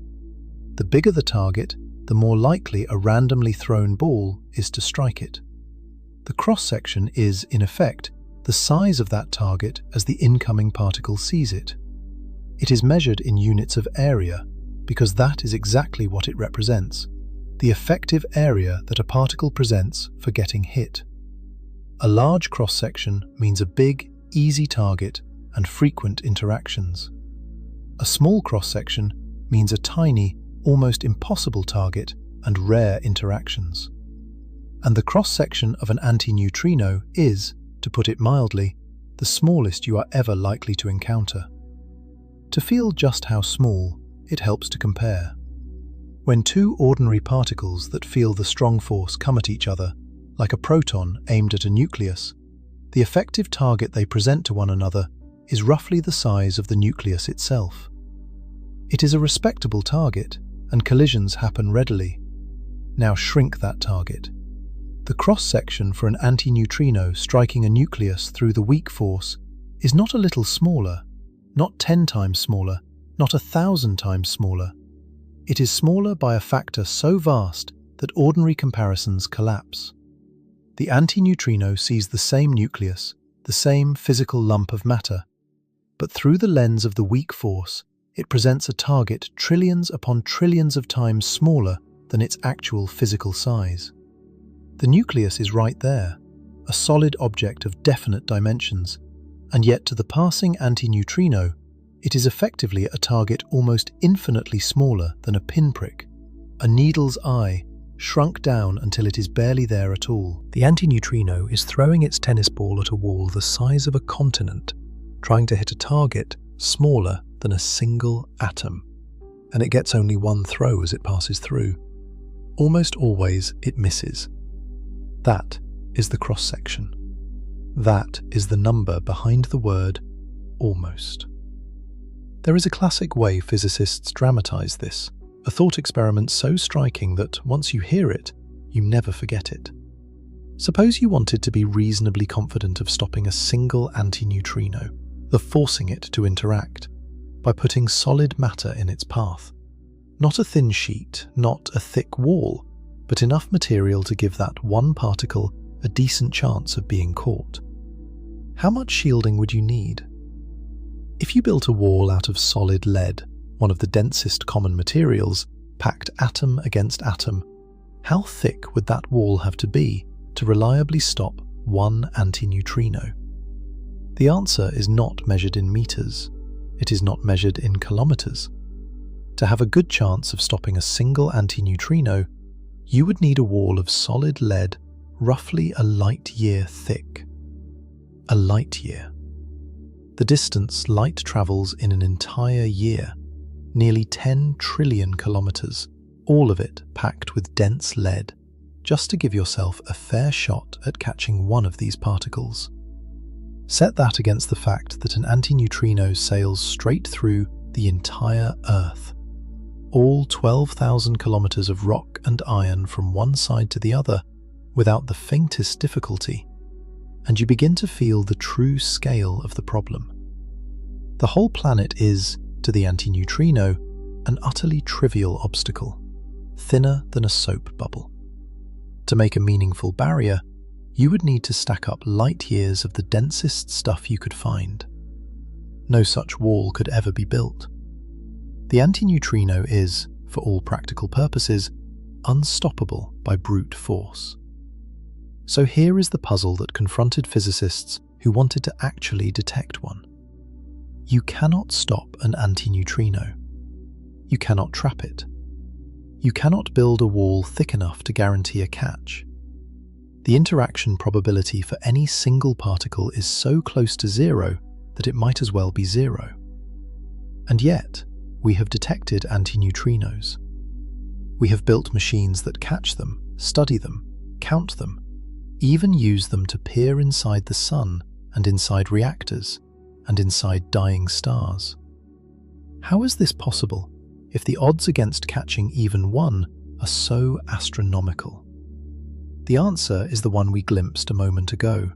The bigger the target, the more likely a randomly thrown ball is to strike it. The cross-section is, in effect, the size of that target as the incoming particle sees it. It is measured in units of area, because that is exactly what it represents, the effective area that a particle presents for getting hit. A large cross-section means a big, easy target and frequent interactions. A small cross-section means a tiny, almost impossible target and rare interactions. And the cross-section of an antineutrino is, to put it mildly, the smallest you are ever likely to encounter. To feel just how small, it helps to compare. When two ordinary particles that feel the strong force come at each other, like a proton aimed at a nucleus, the effective target they present to one another is roughly the size of the nucleus itself. It is a respectable target, and collisions happen readily. Now shrink that target. The cross-section for an antineutrino striking a nucleus through the weak force is not a little smaller, not 10 times smaller, not 1,000 times smaller. It is smaller by a factor so vast that ordinary comparisons collapse. The antineutrino sees the same nucleus, the same physical lump of matter, but through the lens of the weak force, it presents a target trillions upon trillions of times smaller than its actual physical size. The nucleus is right there, a solid object of definite dimensions, and yet to the passing antineutrino, it is effectively a target almost infinitely smaller than a pinprick, a needle's eye, shrunk down until it is barely there at all. The antineutrino is throwing its tennis ball at a wall the size of a continent, trying to hit a target smaller than a single atom, and it gets only one throw as it passes through. almost always it misses. That is the cross-section. That is the number behind the word almost. There is a classic way physicists dramatize this, a thought experiment so striking that once you hear it, you never forget it. Suppose you wanted to be reasonably confident of stopping a single antineutrino, of forcing it to interact, by putting solid matter in its path. Not a thin sheet, not a thick wall, but enough material to give that one particle a decent chance of being caught. How much shielding would you need? If you built a wall out of solid lead, one of the densest common materials, packed atom against atom, how thick would that wall have to be to reliably stop one antineutrino? The answer is not measured in meters. It is not measured in kilometers. To have a good chance of stopping a single antineutrino, you would need a wall of solid lead roughly a light year thick. A light year. The distance light travels in an entire year, nearly 10 trillion kilometers, all of it packed with dense lead, just to give yourself a fair shot at catching one of these particles. Set that against the fact that an antineutrino sails straight through the entire Earth. All 12,000 kilometers of rock and iron from one side to the other without the faintest difficulty, and you begin to feel the true scale of the problem. The whole planet is, to the antineutrino, an utterly trivial obstacle, thinner than a soap bubble. To make a meaningful barrier, you would need to stack up light years of the densest stuff you could find. No such wall could ever be built. The antineutrino is, for all practical purposes, unstoppable by brute force. So here is the puzzle that confronted physicists who wanted to actually detect one. You cannot stop an antineutrino. You cannot trap it. You cannot build a wall thick enough to guarantee a catch. The interaction probability for any single particle is so close to zero that it might as well be zero. And yet, we have detected antineutrinos. We have built machines that catch them, study them, count them, even use them to peer inside the sun and inside reactors and inside dying stars. How is this possible if the odds against catching even one are so astronomical? The answer is the one we glimpsed a moment ago,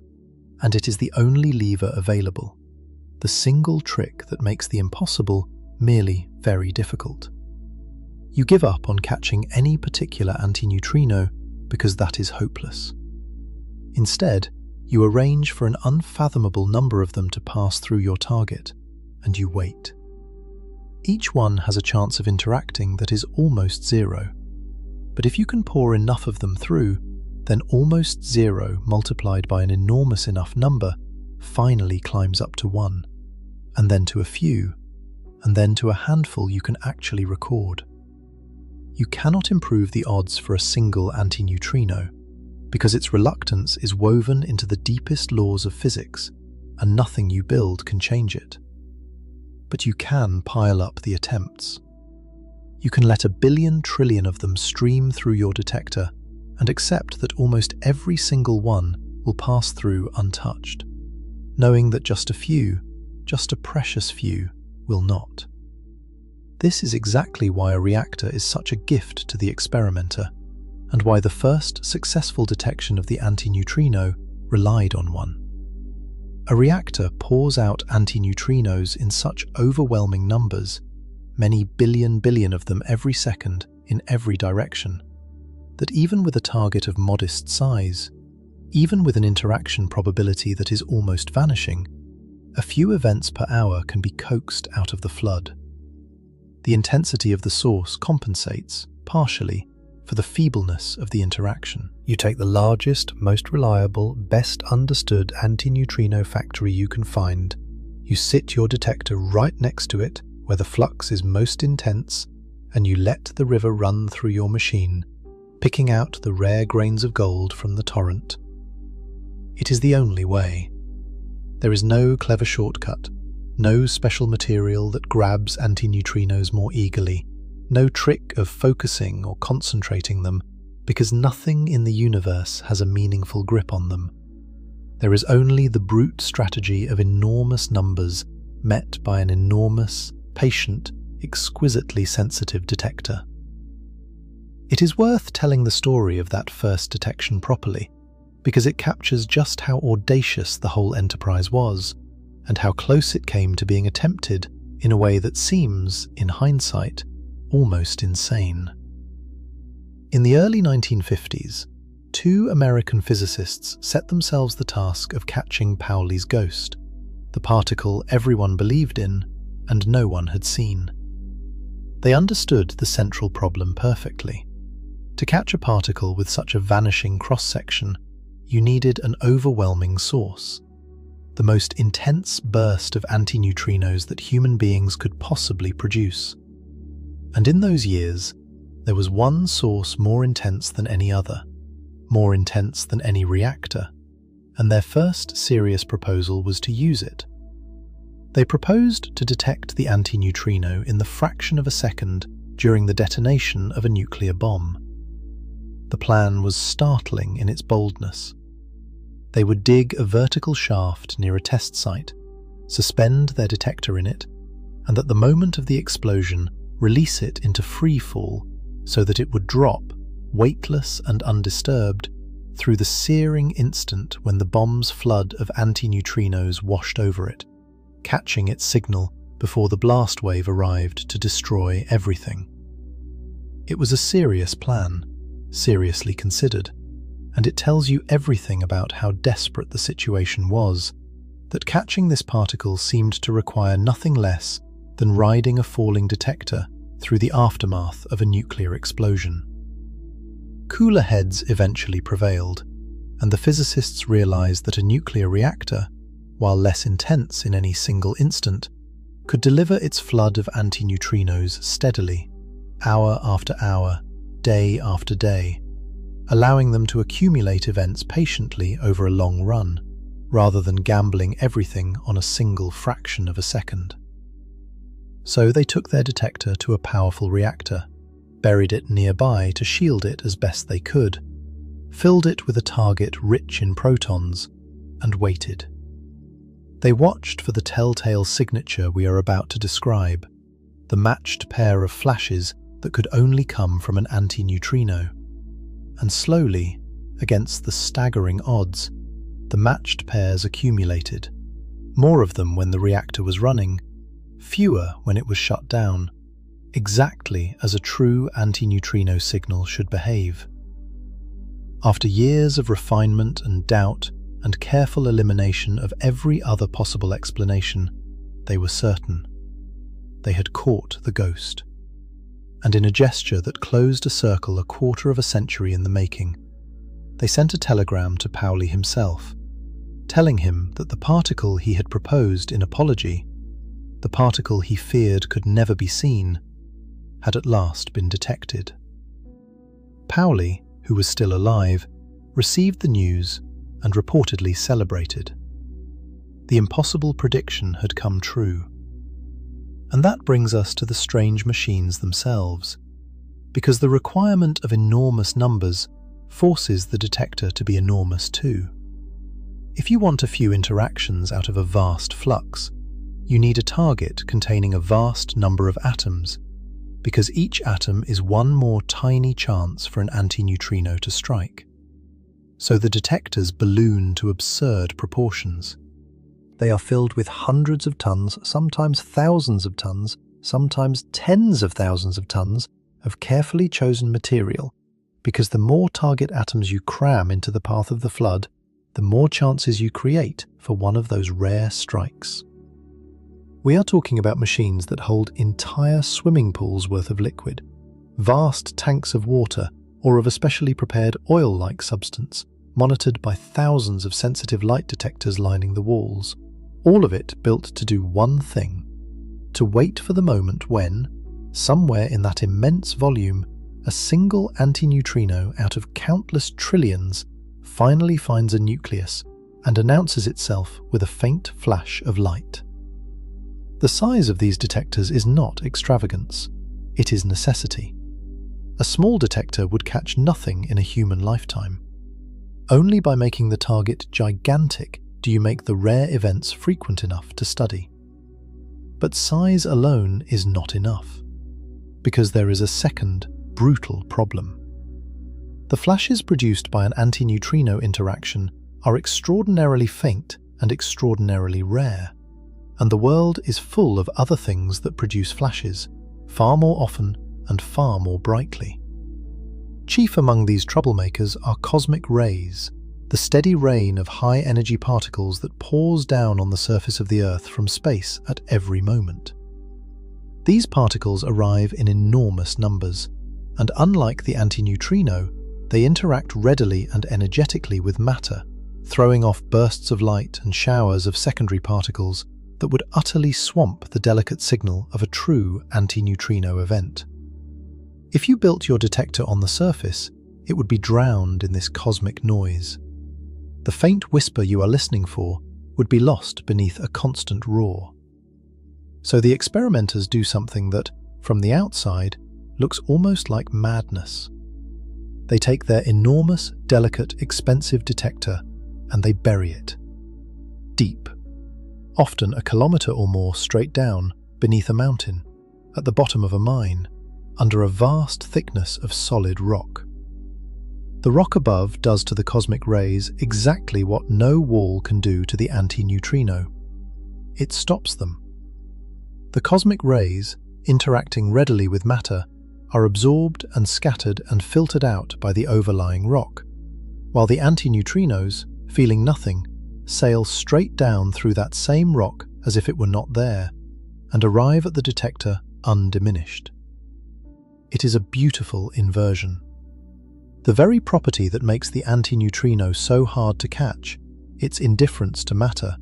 and it is the only lever available, the single trick that makes the impossible merely very difficult. You give up on catching any particular antineutrino because that is hopeless. Instead, you arrange for an unfathomable number of them to pass through your target, and you wait. Each one has a chance of interacting that is almost zero, but if you can pour enough of them through, then almost zero multiplied by an enormous enough number finally climbs up to one, and then to a few, and then to a handful you can actually record. You cannot improve the odds for a single antineutrino, because its reluctance is woven into the deepest laws of physics, and nothing you build can change it. But you can pile up the attempts. You can let 1 billion trillion of them stream through your detector and accept that almost every single one will pass through untouched, knowing that just a few, just a precious few, will not. This is exactly why a reactor is such a gift to the experimenter, and why the first successful detection of the antineutrino relied on one. A reactor pours out antineutrinos in such overwhelming numbers, many billion of them every second in every direction, that even with a target of modest size, even with an interaction probability that is almost vanishing, a few events per hour can be coaxed out of the flood. The intensity of the source compensates, partially, for the feebleness of the interaction. You take the largest, most reliable, best understood antineutrino factory you can find, you sit your detector right next to it where the flux is most intense, and you let the river run through your machine, picking out the rare grains of gold from the torrent. It is the only way. There is no clever shortcut, no special material that grabs antineutrinos more eagerly, no trick of focusing or concentrating them because nothing in the universe has a meaningful grip on them. There is only the brute strategy of enormous numbers met by an enormous, patient, exquisitely sensitive detector. It is worth telling the story of that first detection properly, because it captures just how audacious the whole enterprise was, and how close it came to being attempted in a way that seems, in hindsight, almost insane. In the early 1950s, two American physicists set themselves the task of catching Pauli's ghost, the particle everyone believed in and no one had seen. They understood the central problem perfectly. To catch a particle with such a vanishing cross-section, you needed an overwhelming source, the most intense burst of antineutrinos that human beings could possibly produce. And in those years, there was one source more intense than any other, more intense than any reactor, and their first serious proposal was to use it. They proposed to detect the antineutrino in the fraction of a second during the detonation of a nuclear bomb. The plan was startling in its boldness. They would dig a vertical shaft near a test site, suspend their detector in it, and at the moment of the explosion, release it into free fall so that it would drop, weightless and undisturbed, through the searing instant when the bomb's flood of antineutrinos washed over it, catching its signal before the blast wave arrived to destroy everything. It was a serious plan, seriously considered, and it tells you everything about how desperate the situation was, that catching this particle seemed to require nothing less than riding a falling detector through the aftermath of a nuclear explosion. Cooler heads eventually prevailed, and the physicists realized that a nuclear reactor, while less intense in any single instant, could deliver its flood of antineutrinos steadily, hour after hour, day after day, allowing them to accumulate events patiently over a long run, rather than gambling everything on a single fraction of a second. So they took their detector to a powerful reactor, buried it nearby to shield it as best they could, filled it with a target rich in protons, and waited. They watched for the telltale signature we are about to describe, the matched pair of flashes that could only come from an antineutrino. And slowly, against the staggering odds, the matched pairs accumulated, more of them when the reactor was running, fewer when it was shut down, exactly as a true antineutrino signal should behave. After years of refinement and doubt and careful elimination of every other possible explanation, they were certain. They had caught the ghost. And in a gesture that closed a circle a quarter of a century in the making, they sent a telegram to Pauli himself, telling him that the particle he had proposed in apology, the particle he feared could never be seen, had at last been detected. Pauli, who was still alive, received the news and reportedly celebrated. The impossible prediction had come true. And that brings us to the strange machines themselves, because the requirement of enormous numbers forces the detector to be enormous too. If you want a few interactions out of a vast flux, you need a target containing a vast number of atoms, because each atom is one more tiny chance for an antineutrino to strike. So the detectors balloon to absurd proportions. They are filled with hundreds of tons, sometimes thousands of tons, sometimes tens of thousands of tons of carefully chosen material, because the more target atoms you cram into the path of the flood, the more chances you create for one of those rare strikes. We are talking about machines that hold entire swimming pools worth of liquid, vast tanks of water, or of a specially prepared oil-like substance, monitored by thousands of sensitive light detectors lining the walls. All of it built to do one thing: to wait for the moment when, somewhere in that immense volume, a single antineutrino out of countless trillions finally finds a nucleus and announces itself with a faint flash of light. The size of these detectors is not extravagance, it is necessity. A small detector would catch nothing in a human lifetime. Only by making the target gigantic do you make the rare events frequent enough to study. But size alone is not enough, because there is a second, brutal problem. The flashes produced by an antineutrino interaction are extraordinarily faint and extraordinarily rare, and the world is full of other things that produce flashes, far more often and far more brightly. Chief among these troublemakers are cosmic rays, the steady rain of high-energy particles that pours down on the surface of the Earth from space at every moment. These particles arrive in enormous numbers, and unlike the antineutrino, they interact readily and energetically with matter, throwing off bursts of light and showers of secondary particles that would utterly swamp the delicate signal of a true antineutrino event. If you built your detector on the surface, it would be drowned in this cosmic noise. The faint whisper you are listening for would be lost beneath a constant roar. So the experimenters do something that, from the outside, looks almost like madness. They take their enormous, delicate, expensive detector and they bury it deep, often a kilometre or more straight down beneath a mountain, at the bottom of a mine, under a vast thickness of solid rock. The rock above does to the cosmic rays exactly what no wall can do to the antineutrino. It stops them. The cosmic rays, interacting readily with matter, are absorbed and scattered and filtered out by the overlying rock, while the antineutrinos, feeling nothing, sail straight down through that same rock as if it were not there, and arrive at the detector undiminished. It is a beautiful inversion. The very property that makes the antineutrino so hard to catch, its indifference to matter,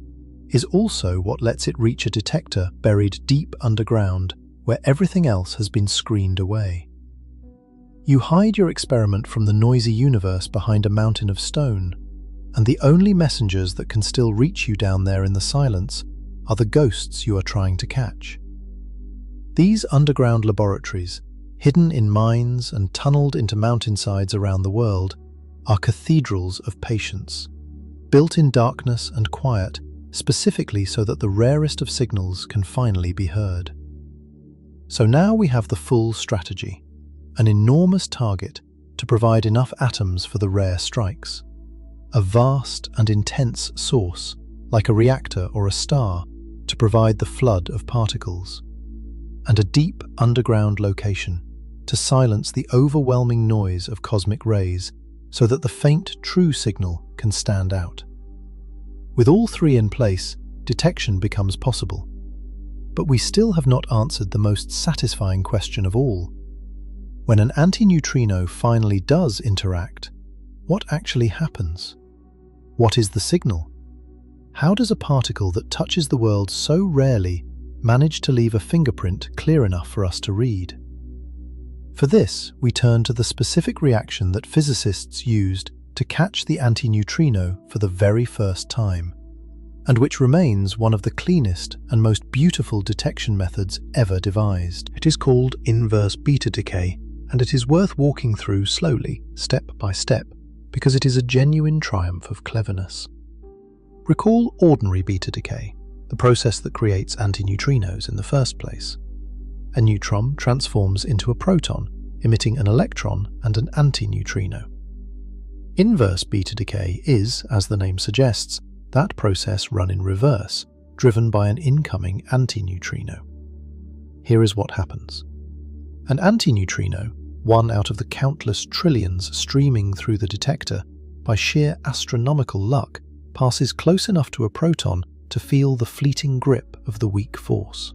is also what lets it reach a detector buried deep underground where everything else has been screened away. You hide your experiment from the noisy universe behind a mountain of stone, and the only messengers that can still reach you down there in the silence are the ghosts you are trying to catch. These underground laboratories, hidden in mines and tunneled into mountainsides around the world, are cathedrals of patience, built in darkness and quiet, specifically so that the rarest of signals can finally be heard. So now we have the full strategy, an enormous target to provide enough atoms for the rare strikes, a vast and intense source, like a reactor or a star, to provide the flood of particles, and a deep underground location to silence the overwhelming noise of cosmic rays so that the faint true signal can stand out. With all three in place, detection becomes possible. But we still have not answered the most satisfying question of all. When an antineutrino finally does interact, what actually happens? What is the signal? How does a particle that touches the world so rarely manage to leave a fingerprint clear enough for us to read? For this, we turn to the specific reaction that physicists used to catch the antineutrino for the very first time, and which remains one of the cleanest and most beautiful detection methods ever devised. It is called inverse beta decay, and it is worth walking through slowly, step by step, because it is a genuine triumph of cleverness. Recall ordinary beta decay, the process that creates antineutrinos in the first place. A neutron transforms into a proton, emitting an electron and an antineutrino. Inverse beta decay is, as the name suggests, that process run in reverse, driven by an incoming antineutrino. Here is what happens. An antineutrino, one out of the countless trillions streaming through the detector, by sheer astronomical luck, passes close enough to a proton to feel the fleeting grip of the weak force.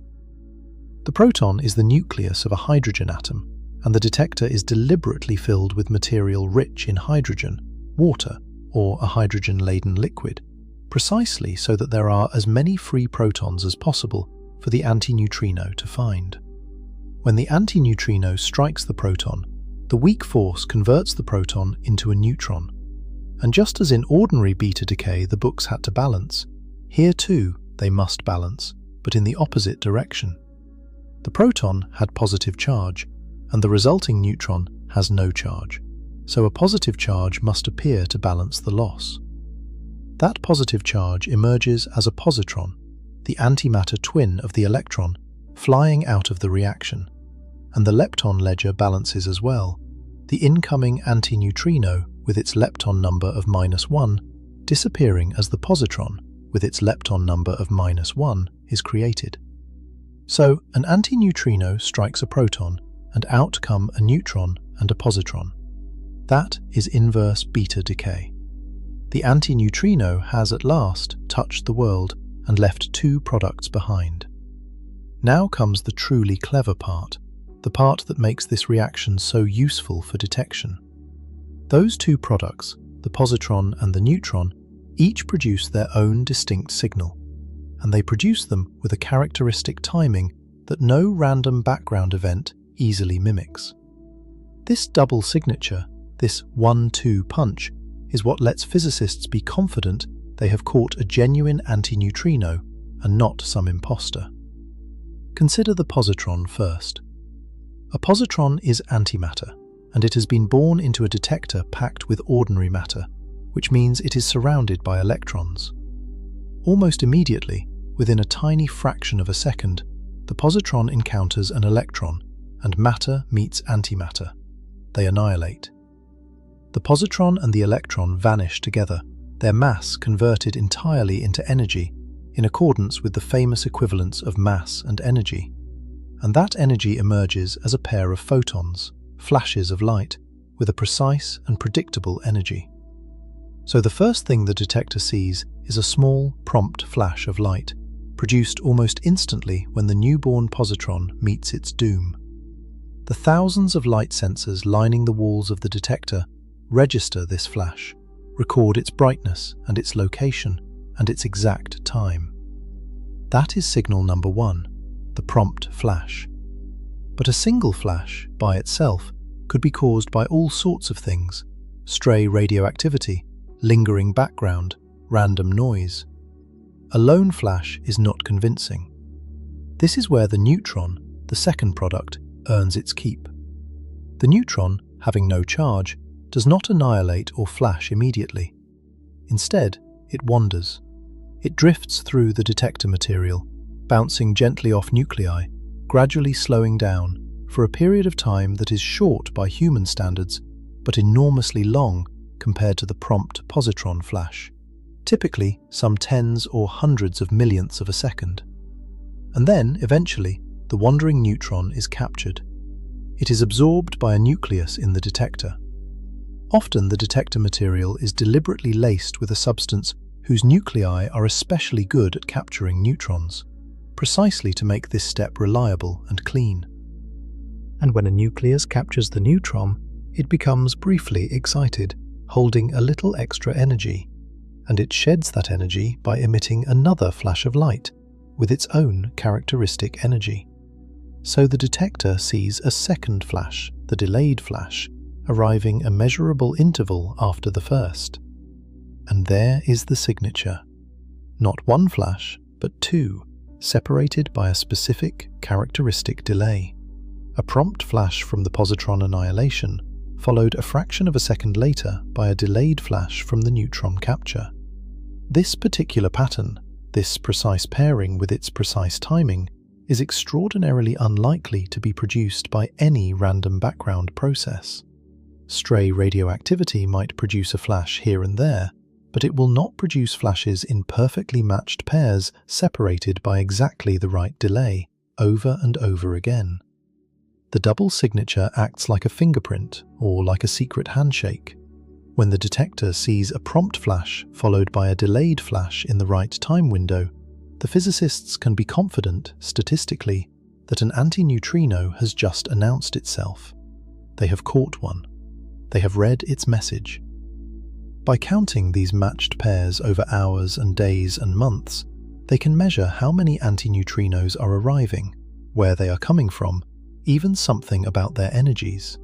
The proton is the nucleus of a hydrogen atom, and the detector is deliberately filled with material rich in hydrogen, water, or a hydrogen-laden liquid, precisely so that there are as many free protons as possible for the antineutrino to find. When the antineutrino strikes the proton, the weak force converts the proton into a neutron. And just as in ordinary beta decay the books had to balance, here too they must balance, but in the opposite direction. The proton had positive charge, and the resulting neutron has no charge, so a positive charge must appear to balance the loss. That positive charge emerges as a positron, the antimatter twin of the electron, flying out of the reaction, and the lepton ledger balances as well. The incoming antineutrino, with its lepton number of -1, disappearing as the positron, with its lepton number of -1, is created. So, an antineutrino strikes a proton, and out come a neutron and a positron. That is inverse beta decay. The antineutrino has at last touched the world and left two products behind. Now comes the truly clever part, the part that makes this reaction so useful for detection. Those two products, the positron and the neutron, each produce their own distinct signal, and they produce them with a characteristic timing that no random background event easily mimics. This double signature, this 1-2 punch, is what lets physicists be confident they have caught a genuine antineutrino and not some imposter. Consider the positron first. A positron is antimatter, and it has been born into a detector packed with ordinary matter, which means it is surrounded by electrons. Almost immediately, within a tiny fraction of a second, the positron encounters an electron, and matter meets antimatter. They annihilate. The positron and the electron vanish together, their mass converted entirely into energy, in accordance with the famous equivalence of mass and energy. And that energy emerges as a pair of photons, flashes of light, with a precise and predictable energy. So the first thing the detector sees is a small, prompt flash of light, produced almost instantly when the newborn positron meets its doom. The thousands of light sensors lining the walls of the detector register this flash, record its brightness and its location and its exact time. That is signal number one, the prompt flash. But a single flash, by itself, could be caused by all sorts of things: stray radioactivity, lingering background, random noise. A lone flash is not convincing. This is where the neutron, the second product, earns its keep. The neutron, having no charge, does not annihilate or flash immediately. Instead, it wanders. It drifts through the detector material, bouncing gently off nuclei, gradually slowing down for a period of time that is short by human standards, but enormously long compared to the prompt positron flash, typically some tens or hundreds of millionths of a second. And then, eventually, the wandering neutron is captured. It is absorbed by a nucleus in the detector. Often the detector material is deliberately laced with a substance whose nuclei are especially good at capturing neutrons, precisely to make this step reliable and clean. And when a nucleus captures the neutron, it becomes briefly excited, holding a little extra energy, and it sheds that energy by emitting another flash of light with its own characteristic energy. So the detector sees a second flash, the delayed flash, arriving a measurable interval after the first. And there is the signature. Not one flash, but two, separated by a specific characteristic delay. A prompt flash from the positron annihilation, followed a fraction of a second later by a delayed flash from the neutron capture. This particular pattern, this precise pairing with its precise timing, is extraordinarily unlikely to be produced by any random background process. Stray radioactivity might produce a flash here and there, but it will not produce flashes in perfectly matched pairs separated by exactly the right delay, over and over again. The double signature acts like a fingerprint or like a secret handshake. When the detector sees a prompt flash followed by a delayed flash in the right time window, the physicists can be confident, statistically, that an antineutrino has just announced itself. They have caught one. They have read its message. By counting these matched pairs over hours and days and months, they can measure how many antineutrinos are arriving, where they are coming from, even something about their energies.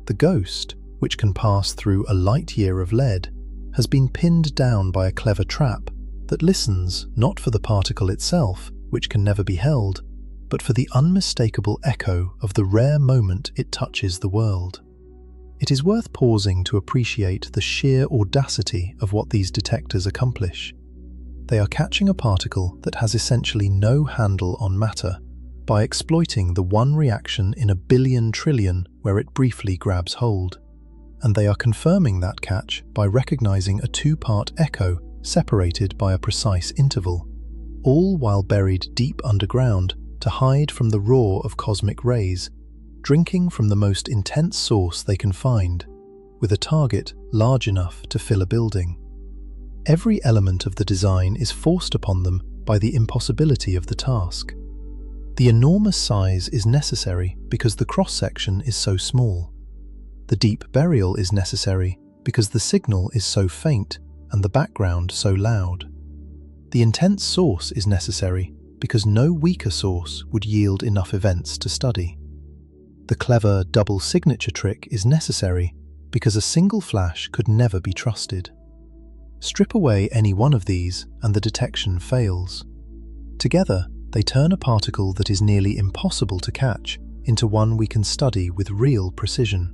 The ghost, which can pass through a light year of lead, has been pinned down by a clever trap that listens not for the particle itself, which can never be held, but for the unmistakable echo of the rare moment it touches the world. It is worth pausing to appreciate the sheer audacity of what these detectors accomplish. They are catching a particle that has essentially no handle on matter by exploiting the one reaction in a billion trillion where it briefly grabs hold. And they are confirming that catch by recognizing a two-part echo separated by a precise interval, all while buried deep underground to hide from the roar of cosmic rays, drinking from the most intense source they can find, with a target large enough to fill a building. Every element of the design is forced upon them by the impossibility of the task. The enormous size is necessary because the cross-section is so small. The deep burial is necessary because the signal is so faint and the background so loud. The intense source is necessary because no weaker source would yield enough events to study. The clever double signature trick is necessary because a single flash could never be trusted. Strip away any one of these and the detection fails. Together, they turn a particle that is nearly impossible to catch into one we can study with real precision.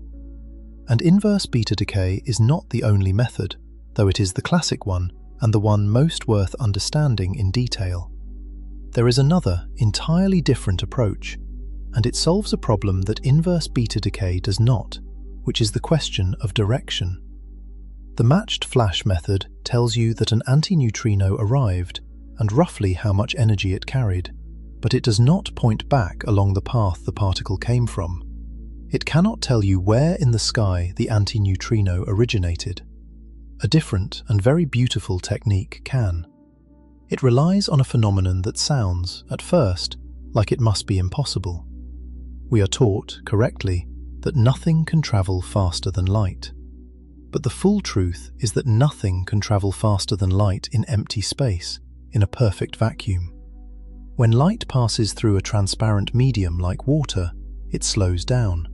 And inverse beta decay is not the only method, though it is the classic one and the one most worth understanding in detail. There is another, entirely different approach, and it solves a problem that inverse beta decay does not, which is the question of direction. The matched flash method tells you that an antineutrino arrived and roughly how much energy it carried, but it does not point back along the path the particle came from. It cannot tell you where in the sky the antineutrino originated. A different and very beautiful technique can. It relies on a phenomenon that sounds, at first, like it must be impossible. We are taught, correctly, that nothing can travel faster than light. But the full truth is that nothing can travel faster than light in empty space, in a perfect vacuum. When light passes through a transparent medium like water, it slows down,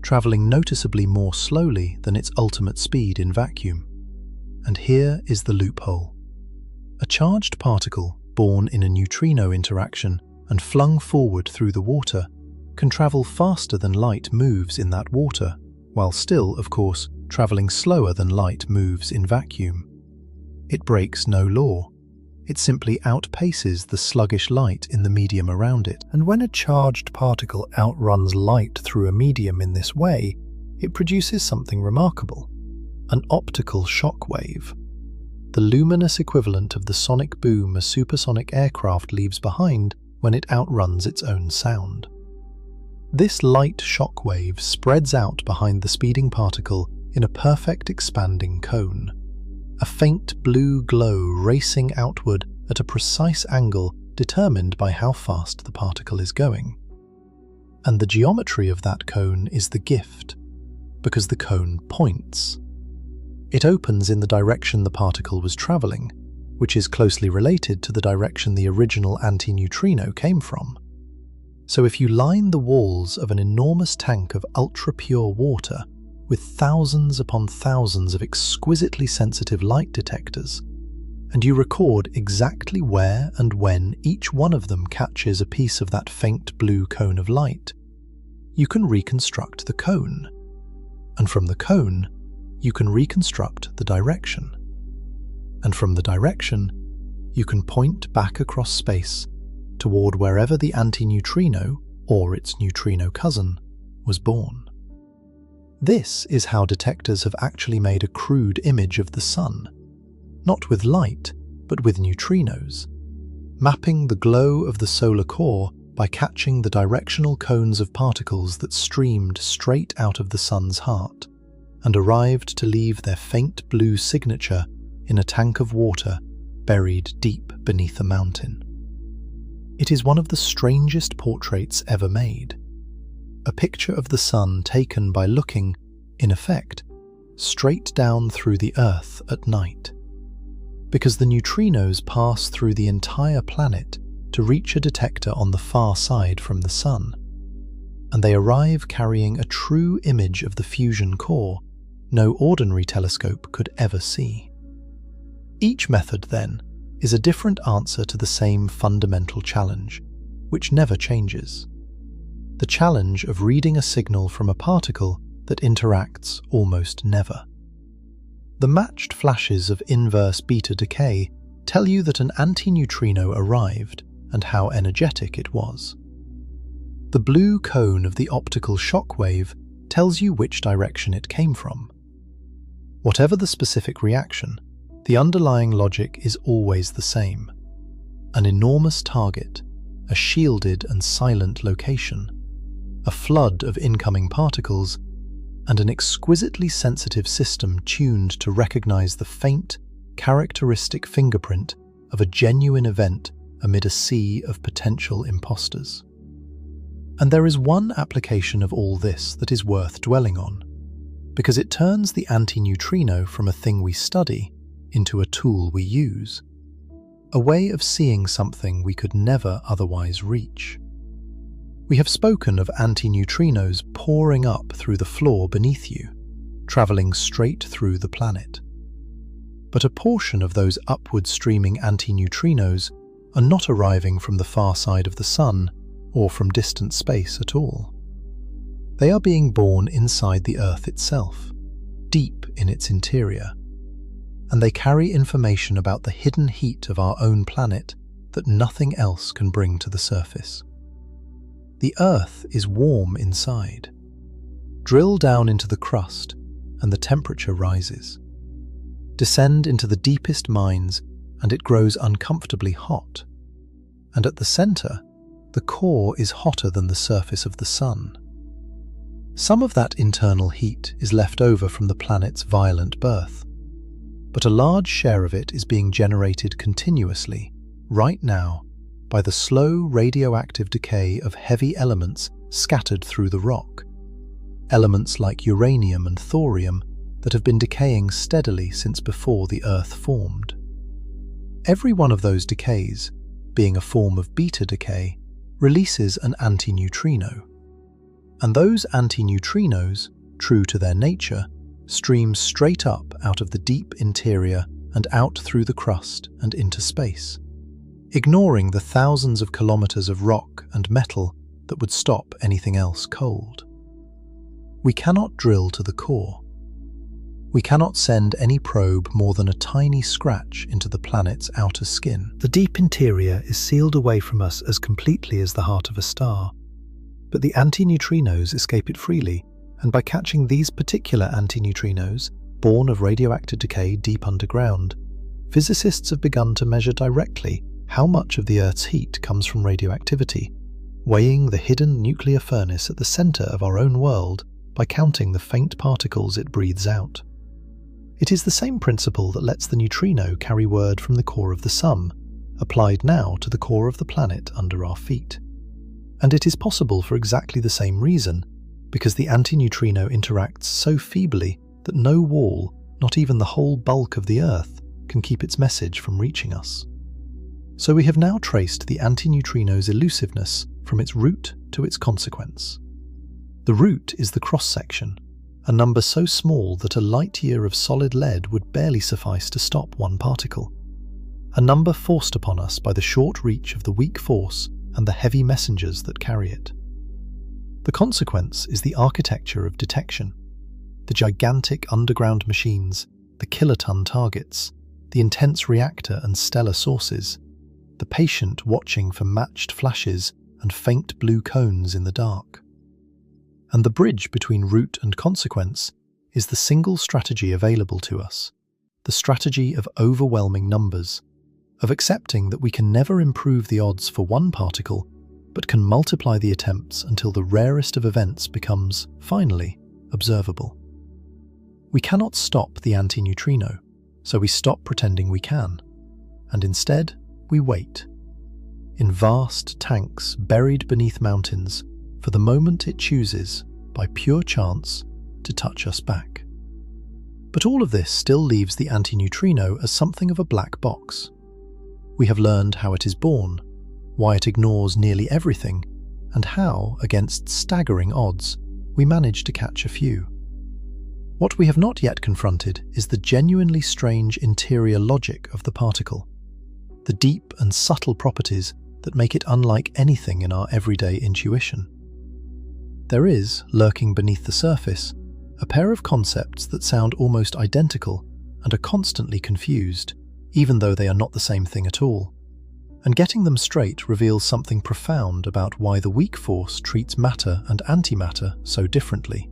traveling noticeably more slowly than its ultimate speed in vacuum. And here is the loophole. A charged particle born in a neutrino interaction and flung forward through the water can travel faster than light moves in that water, while still, of course, traveling slower than light moves in vacuum. It breaks no law. It simply outpaces the sluggish light in the medium around it. And when a charged particle outruns light through a medium in this way, it produces something remarkable: an optical shock wave, the luminous equivalent of the sonic boom a supersonic aircraft leaves behind when it outruns its own sound. This light shock wave spreads out behind the speeding particle in a perfect expanding cone, a faint blue glow racing outward at a precise angle determined by how fast the particle is going. And the geometry of that cone is the gift, because the cone points. It opens in the direction the particle was traveling, which is closely related to the direction the original antineutrino came from. So if you line the walls of an enormous tank of ultra-pure water with thousands upon thousands of exquisitely sensitive light detectors, and you record exactly where and when each one of them catches a piece of that faint blue cone of light, you can reconstruct the cone. And from the cone, you can reconstruct the direction. And from the direction, you can point back across space toward wherever the antineutrino, or its neutrino cousin, was born. This is how detectors have actually made a crude image of the sun, not with light, but with neutrinos, mapping the glow of the solar core by catching the directional cones of particles that streamed straight out of the sun's heart and arrived to leave their faint blue signature in a tank of water buried deep beneath a mountain. It is one of the strangest portraits ever made. A picture of the sun taken by looking, in effect, straight down through the Earth at night. Because the neutrinos pass through the entire planet to reach a detector on the far side from the sun, and they arrive carrying a true image of the fusion core no ordinary telescope could ever see. Each method, then, is a different answer to the same fundamental challenge, which never changes. The challenge of reading a signal from a particle that interacts almost never. The matched flashes of inverse beta decay tell you that an antineutrino arrived and how energetic it was. The blue cone of the optical shock wave tells you which direction it came from. Whatever the specific reaction, the underlying logic is always the same. An enormous target, a shielded and silent location, a flood of incoming particles, and an exquisitely sensitive system tuned to recognize the faint, characteristic fingerprint of a genuine event amid a sea of potential imposters. And there is one application of all this that is worth dwelling on, because it turns the antineutrino from a thing we study into a tool we use, a way of seeing something we could never otherwise reach. We have spoken of antineutrinos pouring up through the floor beneath you, travelling straight through the planet. But a portion of those upward streaming antineutrinos are not arriving from the far side of the Sun or from distant space at all. They are being born inside the Earth itself, deep in its interior, and they carry information about the hidden heat of our own planet that nothing else can bring to the surface. The Earth is warm inside. Drill down into the crust and the temperature rises. Descend into the deepest mines and it grows uncomfortably hot. And at the center, the core is hotter than the surface of the Sun. Some of that internal heat is left over from the planet's violent birth, but a large share of it is being generated continuously, right now, by the slow radioactive decay of heavy elements scattered through the rock. Elements like uranium and thorium that have been decaying steadily since before the Earth formed. Every one of those decays, being a form of beta decay, releases an antineutrino. And those antineutrinos, true to their nature, stream straight up out of the deep interior and out through the crust and into space, ignoring the thousands of kilometers of rock and metal that would stop anything else cold. We cannot drill to the core. We cannot send any probe more than a tiny scratch into the planet's outer skin. The deep interior is sealed away from us as completely as the heart of a star, but the antineutrinos escape it freely, and by catching these particular antineutrinos, born of radioactive decay deep underground, physicists have begun to measure directly how much of the Earth's heat comes from radioactivity, weighing the hidden nuclear furnace at the center of our own world by counting the faint particles it breathes out. It is the same principle that lets the neutrino carry word from the core of the Sun, applied now to the core of the planet under our feet. And it is possible for exactly the same reason, because the antineutrino interacts so feebly that no wall, not even the whole bulk of the Earth, can keep its message from reaching us. So we have now traced the antineutrino's elusiveness from its root to its consequence. The root is the cross-section, a number so small that a light year of solid lead would barely suffice to stop one particle. A number forced upon us by the short reach of the weak force and the heavy messengers that carry it. The consequence is the architecture of detection. The gigantic underground machines, the kiloton targets, the intense reactor and stellar sources, the patient watching for matched flashes and faint blue cones in the dark. And the bridge between root and consequence is the single strategy available to us, the strategy of overwhelming numbers, of accepting that we can never improve the odds for one particle, but can multiply the attempts until the rarest of events becomes, finally, observable. We cannot stop the antineutrino, so we stop pretending we can, and instead we wait, in vast tanks buried beneath mountains, for the moment it chooses, by pure chance, to touch us back. But all of this still leaves the antineutrino as something of a black box. We have learned how it is born, why it ignores nearly everything, and how, against staggering odds, we manage to catch a few. What we have not yet confronted is the genuinely strange interior logic of the particle, the deep and subtle properties that make it unlike anything in our everyday intuition. There is, lurking beneath the surface, a pair of concepts that sound almost identical and are constantly confused, even though they are not the same thing at all. And getting them straight reveals something profound about why the weak force treats matter and antimatter so differently.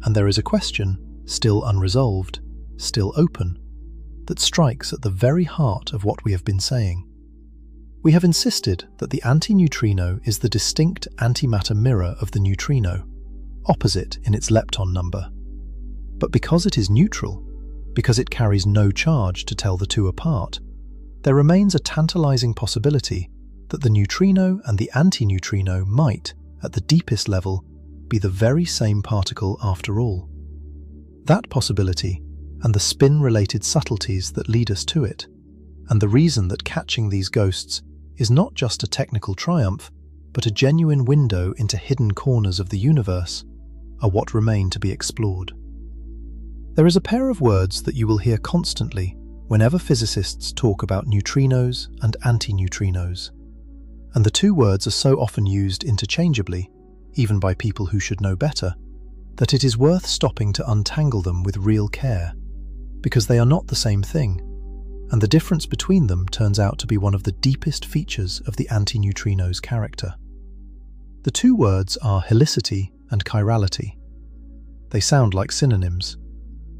And there is a question, still unresolved, still open, that strikes at the very heart of what we have been saying. We have insisted that the antineutrino is the distinct antimatter mirror of the neutrino, opposite in its lepton number. But because it is neutral, because it carries no charge to tell the two apart, there remains a tantalizing possibility that the neutrino and the antineutrino might, at the deepest level, be the very same particle after all. That possibility, and the spin-related subtleties that lead us to it, and the reason that catching these ghosts is not just a technical triumph, but a genuine window into hidden corners of the universe, are what remain to be explored. There is a pair of words that you will hear constantly whenever physicists talk about neutrinos and antineutrinos, and the two words are so often used interchangeably, even by people who should know better, that it is worth stopping to untangle them with real care, because they are not the same thing, and the difference between them turns out to be one of the deepest features of the antineutrino's character. The two words are helicity and chirality. They sound like synonyms.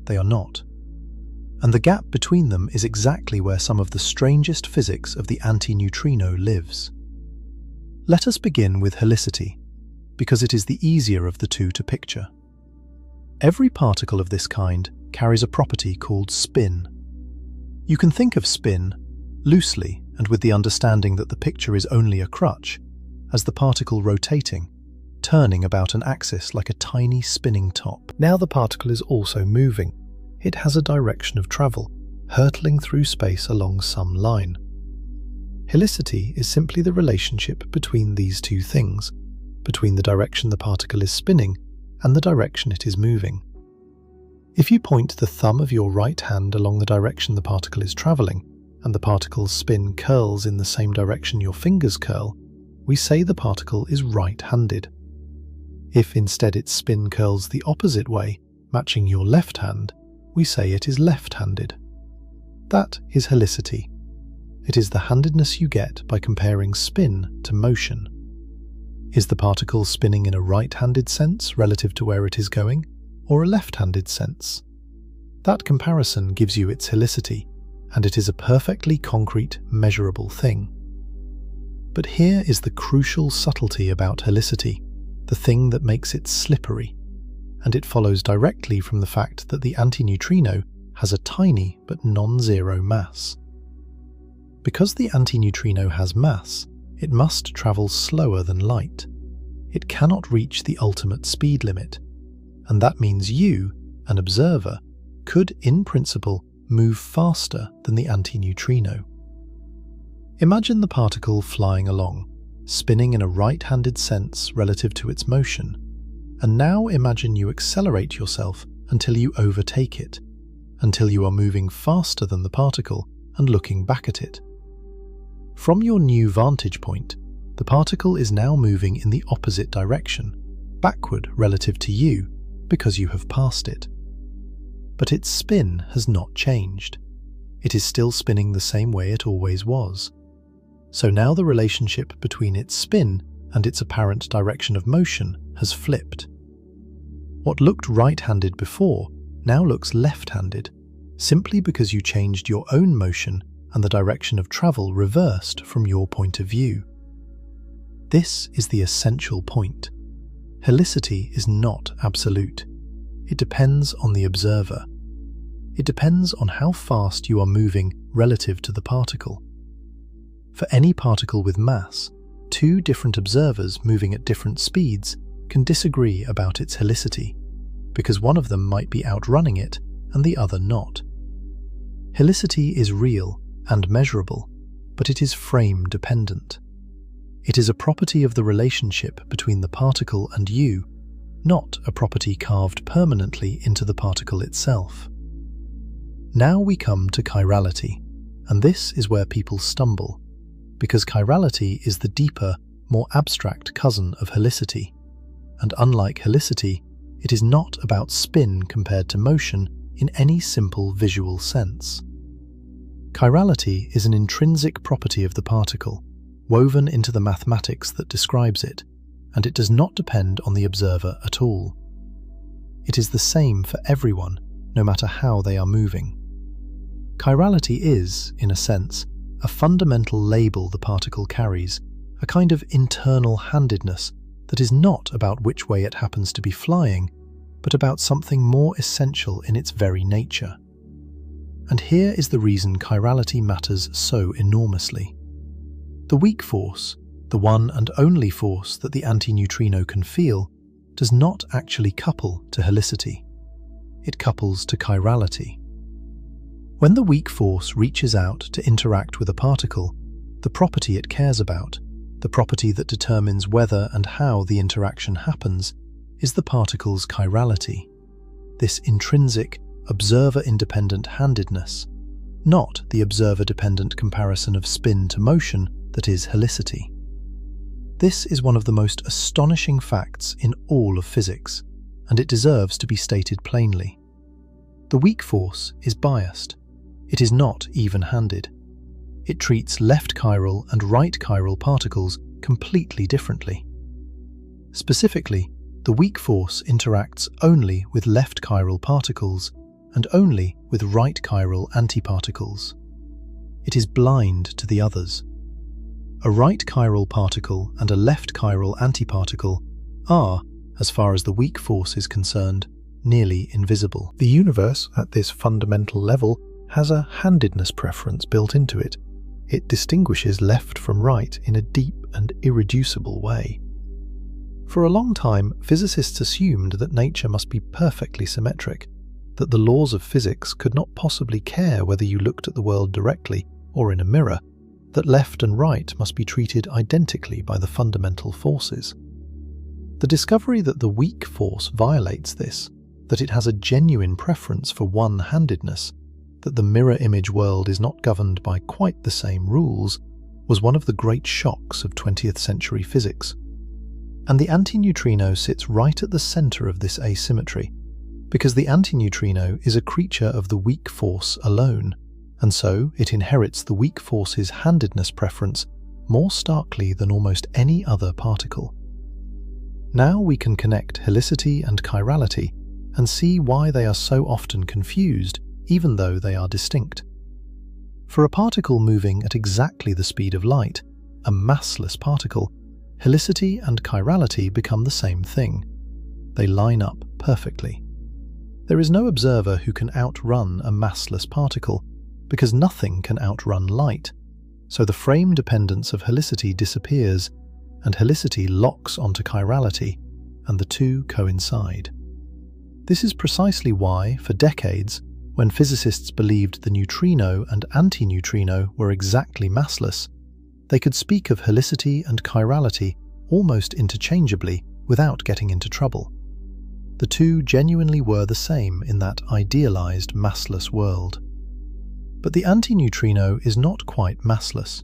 They are not. And the gap between them is exactly where some of the strangest physics of the antineutrino lives. Let us begin with helicity, because it is the easier of the two to picture. Every particle of this kind carries a property called spin. You can think of spin, loosely and with the understanding that the picture is only a crutch, as the particle rotating, turning about an axis like a tiny spinning top. Now the particle is also moving. It has a direction of travel, hurtling through space along some line. Helicity is simply the relationship between these two things, between the direction the particle is spinning and the direction it is moving. If you point the thumb of your right hand along the direction the particle is travelling, and the particle's spin curls in the same direction your fingers curl, we say the particle is right-handed. If instead its spin curls the opposite way, matching your left hand, we say it is left-handed. That is helicity. It is the handedness you get by comparing spin to motion. Is the particle spinning in a right-handed sense relative to where it is going, or a left-handed sense? That comparison gives you its helicity, and it is a perfectly concrete, measurable thing. But here is the crucial subtlety about helicity, the thing that makes it slippery, and it follows directly from the fact that the antineutrino has a tiny but non-zero mass. Because the antineutrino has mass, it must travel slower than light. It cannot reach the ultimate speed limit, and that means you, an observer, could, in principle, move faster than the antineutrino. Imagine the particle flying along, spinning in a right-handed sense relative to its motion, and now imagine you accelerate yourself until you overtake it, until you are moving faster than the particle and looking back at it. From your new vantage point, the particle is now moving in the opposite direction, backward relative to you, because you have passed it. But its spin has not changed. It is still spinning the same way it always was. So now the relationship between its spin and its apparent direction of motion has flipped. What looked right-handed before now looks left-handed, simply because you changed your own motion and the direction of travel reversed from your point of view. This is the essential point. Helicity is not absolute. It depends on the observer. It depends on how fast you are moving relative to the particle. For any particle with mass, two different observers moving at different speeds can disagree about its helicity, because one of them might be outrunning it and the other not. Helicity is real and measurable, but it is frame-dependent. It is a property of the relationship between the particle and you, not a property carved permanently into the particle itself. Now we come to chirality, and this is where people stumble, because chirality is the deeper, more abstract cousin of helicity, and unlike helicity, It is not about spin compared to motion in any simple visual sense. Chirality is an intrinsic property of the particle, woven into the mathematics that describes it, and it does not depend on the observer at all. It is the same for everyone, no matter how they are moving. Chirality is, in a sense, a fundamental label the particle carries, a kind of internal handedness that is not about which way it happens to be flying, but about something more essential in its very nature. And here is the reason chirality matters so enormously. The weak force, the one and only force that the antineutrino can feel, does not actually couple to helicity. It couples to chirality. When the weak force reaches out to interact with a particle, the property it cares about, the property that determines whether and how the interaction happens, is the particle's chirality, this intrinsic, observer-independent handedness, not the observer-dependent comparison of spin to motion that is helicity. This is one of the most astonishing facts in all of physics, and it deserves to be stated plainly. The weak force is biased. It is not even-handed. It treats left chiral and right chiral particles completely differently. Specifically, the weak force interacts only with left chiral particles and only with right chiral antiparticles. It is blind to the others. A right chiral particle and a left chiral antiparticle are, as far as the weak force is concerned, nearly invisible. The universe, at this fundamental level, has a handedness preference built into it. It distinguishes left from right in a deep and irreducible way. For a long time, physicists assumed that nature must be perfectly symmetric, that the laws of physics could not possibly care whether you looked at the world directly or in a mirror, that left and right must be treated identically by the fundamental forces. The discovery that the weak force violates this, that it has a genuine preference for one-handedness, that the mirror image world is not governed by quite the same rules, was one of the great shocks of 20th century physics. And the antineutrino sits right at the center of this asymmetry, because the antineutrino is a creature of the weak force alone, and so it inherits the weak force's handedness preference more starkly than almost any other particle. Now we can connect helicity and chirality and see why they are so often confused, even though they are distinct. For a particle moving at exactly the speed of light, a massless particle, helicity and chirality become the same thing. They line up perfectly. There is no observer who can outrun a massless particle, because nothing can outrun light, so the frame dependence of helicity disappears, and helicity locks onto chirality, and the two coincide. This is precisely why, for decades, when physicists believed the neutrino and antineutrino were exactly massless, they could speak of helicity and chirality almost interchangeably without getting into trouble. The two genuinely were the same in that idealized massless world. But the antineutrino is not quite massless.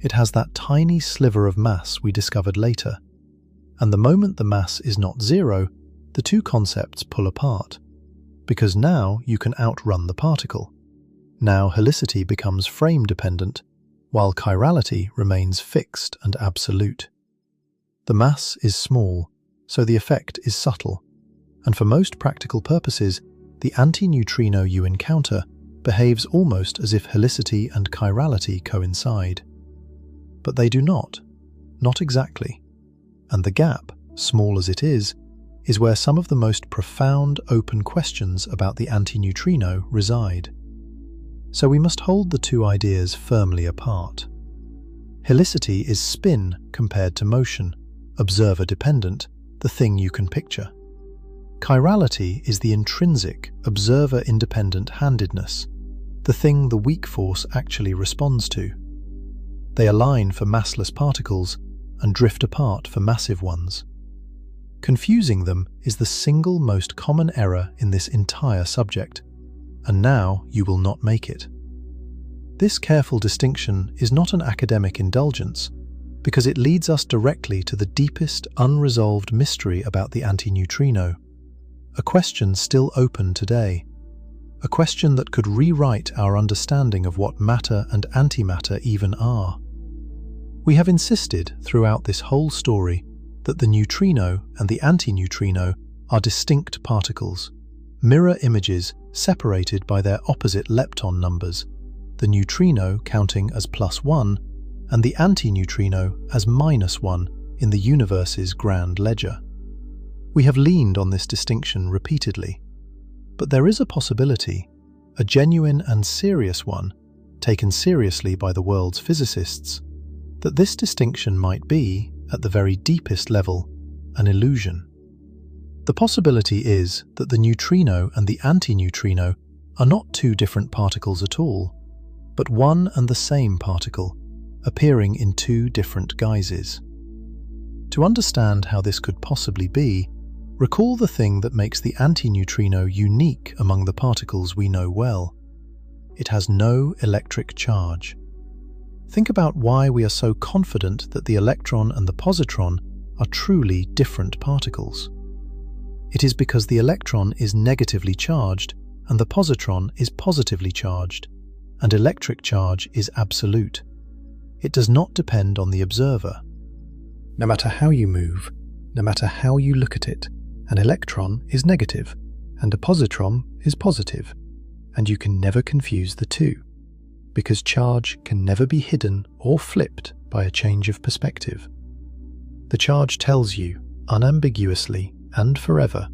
It has that tiny sliver of mass we discovered later, and the moment the mass is not zero, the two concepts pull apart, because now you can outrun the particle. Now helicity becomes frame-dependent, while chirality remains fixed and absolute. The mass is small, so the effect is subtle, and for most practical purposes, the antineutrino you encounter behaves almost as if helicity and chirality coincide. But they do not exactly, and the gap, small as it is where some of the most profound open questions about the antineutrino reside. So we must hold the two ideas firmly apart. Helicity is spin compared to motion, observer-dependent, the thing you can picture. Chirality is the intrinsic, observer-independent handedness, the thing the weak force actually responds to. They align for massless particles and drift apart for massive ones. Confusing them is the single most common error in this entire subject, and now you will not make it. This careful distinction is not an academic indulgence, because it leads us directly to the deepest unresolved mystery about the antineutrino, a question still open today, a question that could rewrite our understanding of what matter and antimatter even are. We have insisted throughout this whole story that the neutrino and the antineutrino are distinct particles, mirror images separated by their opposite lepton numbers, the neutrino counting as +1 and the antineutrino as -1 in the universe's grand ledger. We have leaned on this distinction repeatedly, but there is a possibility, a genuine and serious one, taken seriously by the world's physicists, that this distinction might be, at the very deepest level, an illusion. The possibility is that the neutrino and the antineutrino are not two different particles at all, but one and the same particle, appearing in two different guises. To understand how this could possibly be, recall the thing that makes the antineutrino unique among the particles we know well. It has no electric charge. Think about why we are so confident that the electron and the positron are truly different particles. It is because the electron is negatively charged and the positron is positively charged, and electric charge is absolute. It does not depend on the observer. No matter how you move, no matter how you look at it, an electron is negative and a positron is positive, and you can never confuse the two, because charge can never be hidden or flipped by a change of perspective. The charge tells you, unambiguously and forever,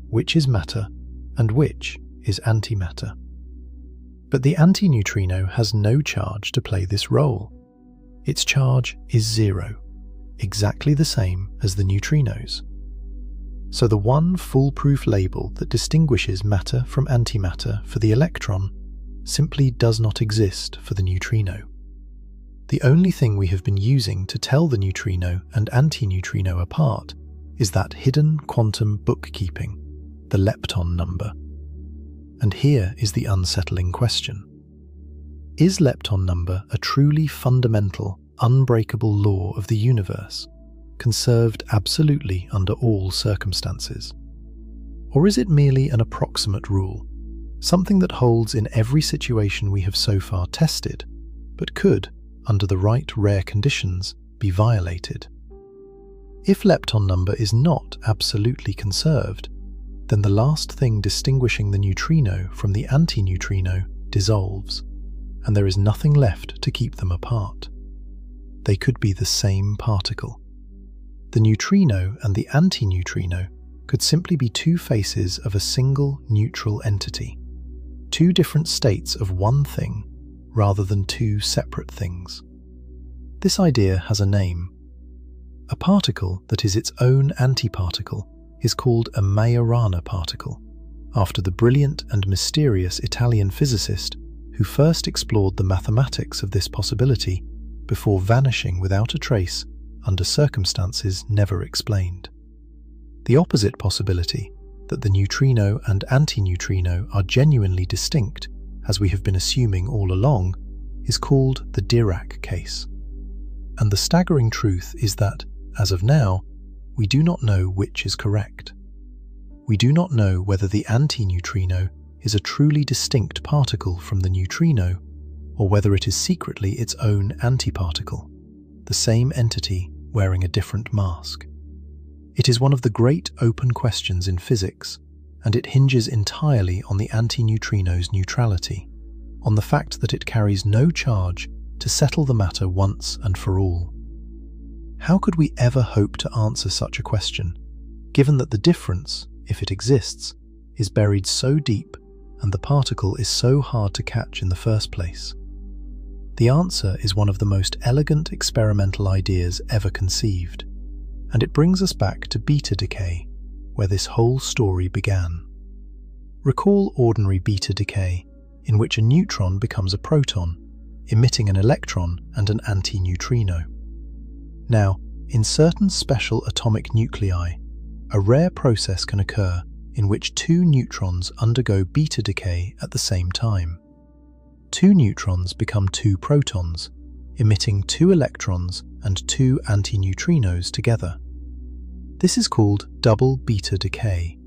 which is matter and which is antimatter. But the antineutrino has no charge to play this role. Its charge is 0, exactly the same as the neutrinos. So the one foolproof label that distinguishes matter from antimatter for the electron simply does not exist for the neutrino. The only thing we have been using to tell the neutrino and antineutrino apart is that hidden quantum bookkeeping, the lepton number. And here is the unsettling question. Is lepton number a truly fundamental, unbreakable law of the universe, conserved absolutely under all circumstances? Or is it merely an approximate rule, something that holds in every situation we have so far tested, but could, under the right rare conditions, be violated? If lepton number is not absolutely conserved, then the last thing distinguishing the neutrino from the antineutrino dissolves, and there is nothing left to keep them apart. They could be the same particle. The neutrino and the antineutrino could simply be two faces of a single neutral entity, two different states of one thing rather than two separate things. This idea has a name. A particle that is its own antiparticle is called a Majorana particle, after the brilliant and mysterious Italian physicist who first explored the mathematics of this possibility before vanishing without a trace under circumstances never explained. The opposite possibility, that the neutrino and antineutrino are genuinely distinct, as we have been assuming all along, is called the Dirac case. And the staggering truth is that, as of now, we do not know which is correct. We do not know whether the antineutrino is a truly distinct particle from the neutrino, or whether it is secretly its own antiparticle, the same entity wearing a different mask. It is one of the great open questions in physics, and it hinges entirely on the antineutrino's neutrality, on the fact that it carries no charge to settle the matter once and for all. How could we ever hope to answer such a question, given that the difference, if it exists, is buried so deep and the particle is so hard to catch in the first place? The answer is one of the most elegant experimental ideas ever conceived, and it brings us back to beta decay, where this whole story began. Recall ordinary beta decay, in which a neutron becomes a proton, emitting an electron and an antineutrino. Now, in certain special atomic nuclei, a rare process can occur in which two neutrons undergo beta decay at the same time. Two neutrons become two protons, emitting two electrons and two antineutrinos together. This is called double beta decay,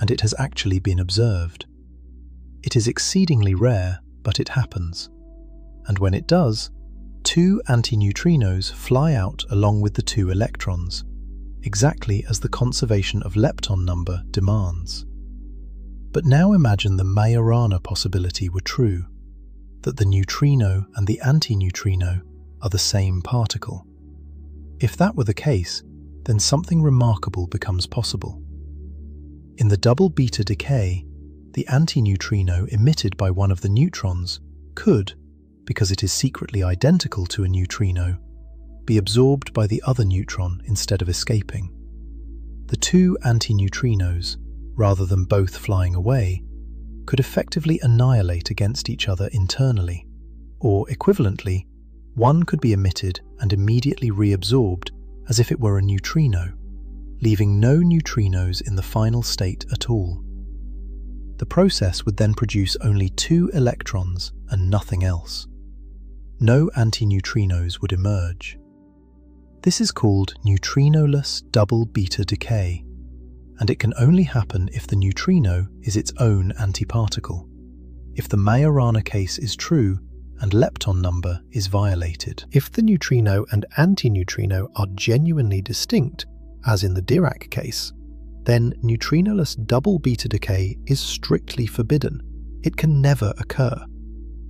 and it has actually been observed. It is exceedingly rare, but it happens. And when it does, 2 antineutrinos fly out along with the 2 electrons, exactly as the conservation of lepton number demands. But now imagine the Majorana possibility were true, that the neutrino and the antineutrino are the same particle. If that were the case, then something remarkable becomes possible. In the double beta decay, the antineutrino emitted by one of the neutrons could, because it is secretly identical to a neutrino, be absorbed by the other neutron instead of escaping. The 2 antineutrinos, rather than both flying away, could effectively annihilate against each other internally, or equivalently, one could be emitted and immediately reabsorbed as if it were a neutrino, leaving no neutrinos in the final state at all. The process would then produce only 2 electrons and nothing else. No antineutrinos would emerge. This is called neutrinoless double beta decay, and it can only happen if the neutrino is its own antiparticle, if the Majorana case is true and lepton number is violated. If the neutrino and antineutrino are genuinely distinct, as in the Dirac case, then neutrinoless double beta decay is strictly forbidden. It can never occur,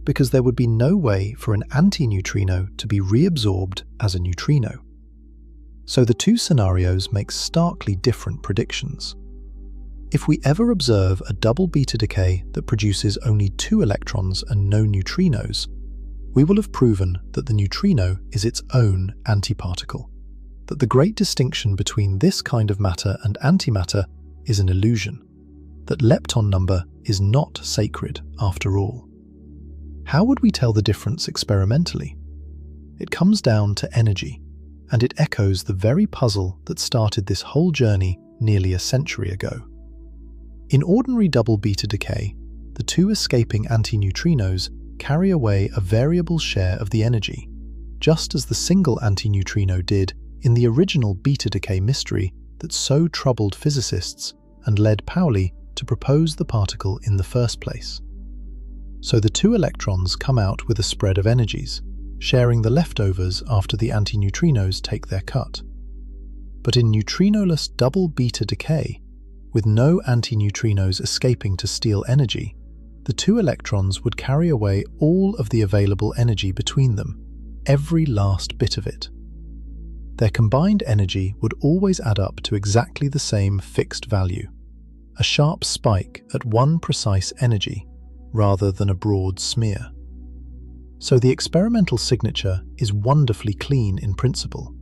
because there would be no way for an antineutrino to be reabsorbed as a neutrino. So the 2 scenarios make starkly different predictions. If we ever observe a double beta decay that produces only 2 electrons and no neutrinos, we will have proven that the neutrino is its own antiparticle, that the great distinction between this kind of matter and antimatter is an illusion, that lepton number is not sacred after all. How would we tell the difference experimentally? It comes down to energy, and it echoes the very puzzle that started this whole journey nearly a century ago. In ordinary double beta decay, the 2 escaping antineutrinos carry away a variable share of the energy, just as the single antineutrino did in the original beta decay mystery that so troubled physicists and led Pauli to propose the particle in the first place. So the 2 electrons come out with a spread of energies, sharing the leftovers after the antineutrinos take their cut. But in neutrinoless double beta decay, with no antineutrinos escaping to steal energy, the 2 electrons would carry away all of the available energy between them, every last bit of it. Their combined energy would always add up to exactly the same fixed value, a sharp spike at one precise energy, rather than a broad smear. So the experimental signature is wonderfully clean in principle.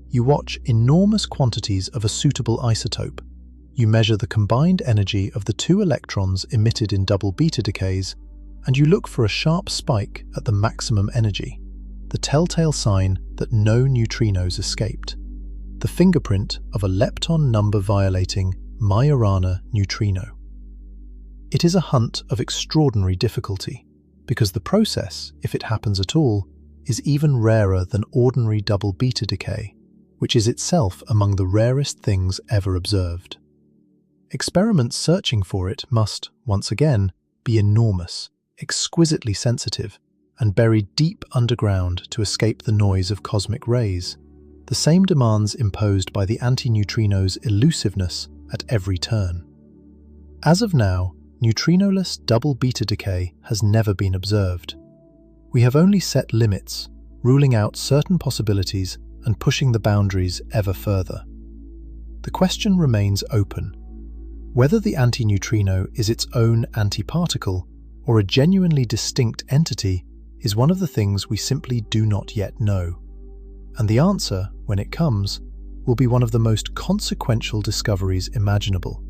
You watch enormous quantities of a suitable isotope. You measure the combined energy of the 2 electrons emitted in double beta decays, and you look for a sharp spike at the maximum energy, the telltale sign that no neutrinos escaped, the fingerprint of a lepton number violating Majorana neutrino. It is a hunt of extraordinary difficulty, because the process, if it happens at all, is even rarer than ordinary double beta decay, which is itself among the rarest things ever observed. Experiments searching for it must, once again, be enormous, exquisitely sensitive, and buried deep underground to escape the noise of cosmic rays, the same demands imposed by the antineutrino's elusiveness at every turn. As of now, neutrinoless double beta decay has never been observed. We have only set limits, ruling out certain possibilities and pushing the boundaries ever further. The question remains open. Whether the antineutrino is its own antiparticle or a genuinely distinct entity is one of the things we simply do not yet know. And the answer, when it comes, will be one of the most consequential discoveries imaginable,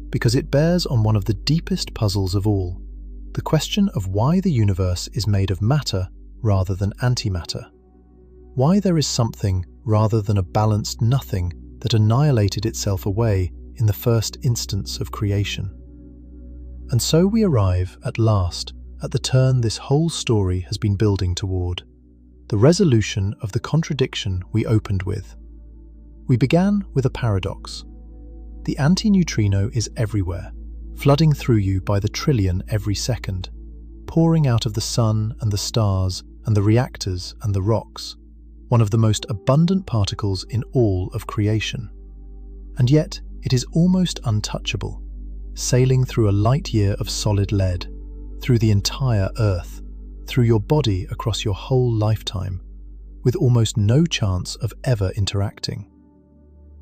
because it bears on one of the deepest puzzles of all, the question of why the universe is made of matter rather than antimatter. Why there is something rather than a balanced nothing that annihilated itself away in the first instance of creation. And so we arrive, at last, at the turn this whole story has been building toward, the resolution of the contradiction we opened with. We began with a paradox. The antineutrino is everywhere, flooding through you by the trillion every second, pouring out of the sun and the stars and the reactors and the rocks, one of the most abundant particles in all of creation. And yet, it is almost untouchable, sailing through a light year of solid lead, through the entire Earth, through your body across your whole lifetime, with almost no chance of ever interacting.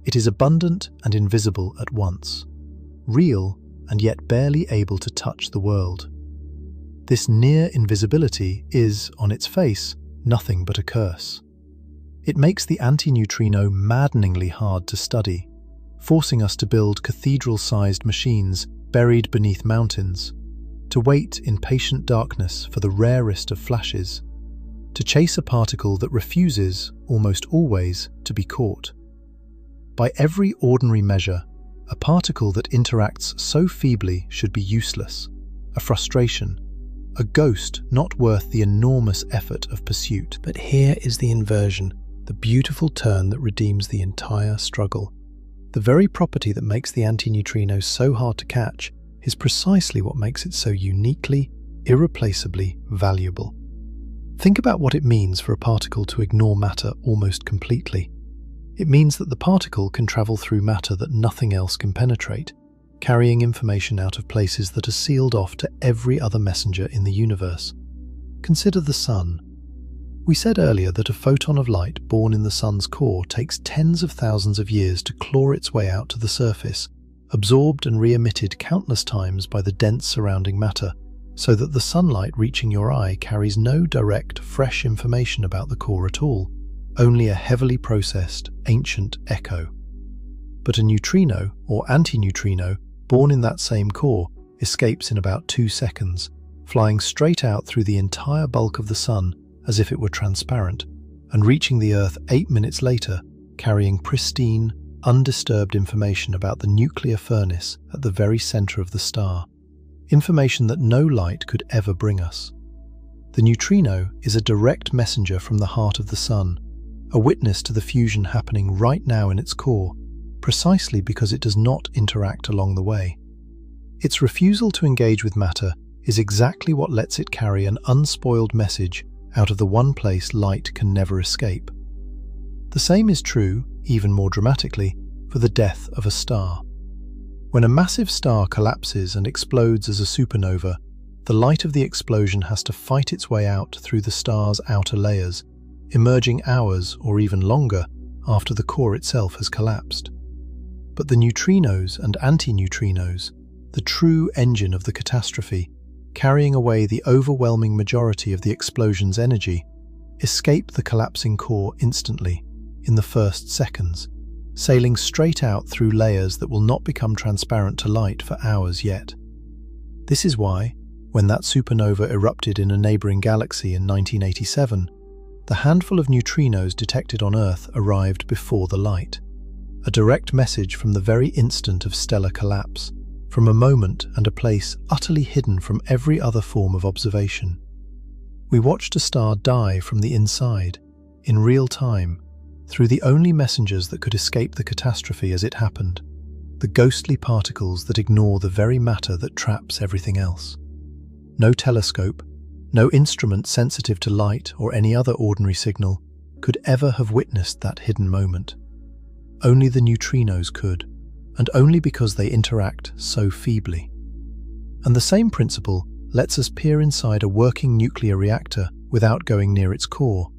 It is abundant and invisible at once, real and yet barely able to touch the world. This near invisibility is, on its face, nothing but a curse. It makes the antineutrino maddeningly hard to study, forcing us to build cathedral-sized machines buried beneath mountains, to wait in patient darkness for the rarest of flashes, to chase a particle that refuses, almost always, to be caught. By every ordinary measure, a particle that interacts so feebly should be useless, a frustration, a ghost not worth the enormous effort of pursuit. But here is the inversion, the beautiful turn that redeems the entire struggle. The very property that makes the antineutrino so hard to catch is precisely what makes it so uniquely, irreplaceably valuable. Think about what it means for a particle to ignore matter almost completely. It means that the particle can travel through matter that nothing else can penetrate, carrying information out of places that are sealed off to every other messenger in the universe. Consider the sun. We said earlier that a photon of light born in the sun's core takes tens of thousands of years to claw its way out to the surface, absorbed and re-emitted countless times by the dense surrounding matter, so that the sunlight reaching your eye carries no direct, fresh information about the core at all, only a heavily processed, ancient echo. But a neutrino, or antineutrino, born in that same core, escapes in about 2 seconds, flying straight out through the entire bulk of the sun as if it were transparent, and reaching the Earth 8 minutes later, carrying pristine, undisturbed information about the nuclear furnace at the very center of the star. Information that no light could ever bring us. The neutrino is a direct messenger from the heart of the sun, a witness to the fusion happening right now in its core, precisely because it does not interact along the way. Its refusal to engage with matter is exactly what lets it carry an unspoiled message out of the one place light can never escape. The same is true, even more dramatically, for the death of a star. When a massive star collapses and explodes as a supernova, the light of the explosion has to fight its way out through the star's outer layers, emerging hours or even longer after the core itself has collapsed. But the neutrinos and antineutrinos, the true engine of the catastrophe, carrying away the overwhelming majority of the explosion's energy, escape the collapsing core instantly, in the first seconds, sailing straight out through layers that will not become transparent to light for hours yet. This is why, when that supernova erupted in a neighboring galaxy in 1987, the handful of neutrinos detected on Earth arrived before the light, a direct message from the very instant of stellar collapse, from a moment and a place utterly hidden from every other form of observation. We watched a star die from the inside, in real time, through the only messengers that could escape the catastrophe as it happened, the ghostly particles that ignore the very matter that traps everything else. No telescope, no instrument sensitive to light or any other ordinary signal could ever have witnessed that hidden moment. Only the neutrinos could, and only because they interact so feebly. And the same principle lets us peer inside a working nuclear reactor without going near its core,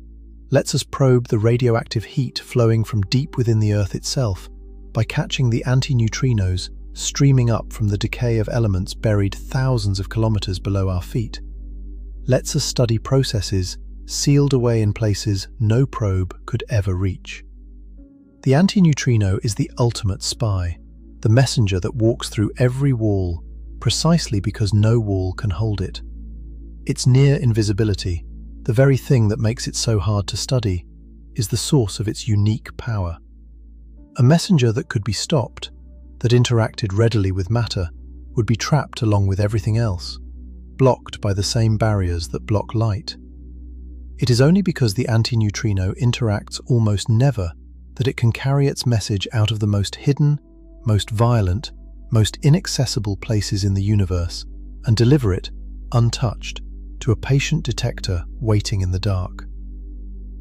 lets us probe the radioactive heat flowing from deep within the Earth itself by catching the antineutrinos streaming up from the decay of elements buried thousands of kilometers below our feet, lets us study processes sealed away in places no probe could ever reach. The antineutrino is the ultimate spy, the messenger that walks through every wall, precisely because no wall can hold it. Its near invisibility, the very thing that makes it so hard to study, is the source of its unique power. A messenger that could be stopped, that interacted readily with matter, would be trapped along with everything else, blocked by the same barriers that block light. It is only because the antineutrino interacts almost never that it can carry its message out of the most hidden, most violent, most inaccessible places in the universe and deliver it, untouched, to a patient detector waiting in the dark.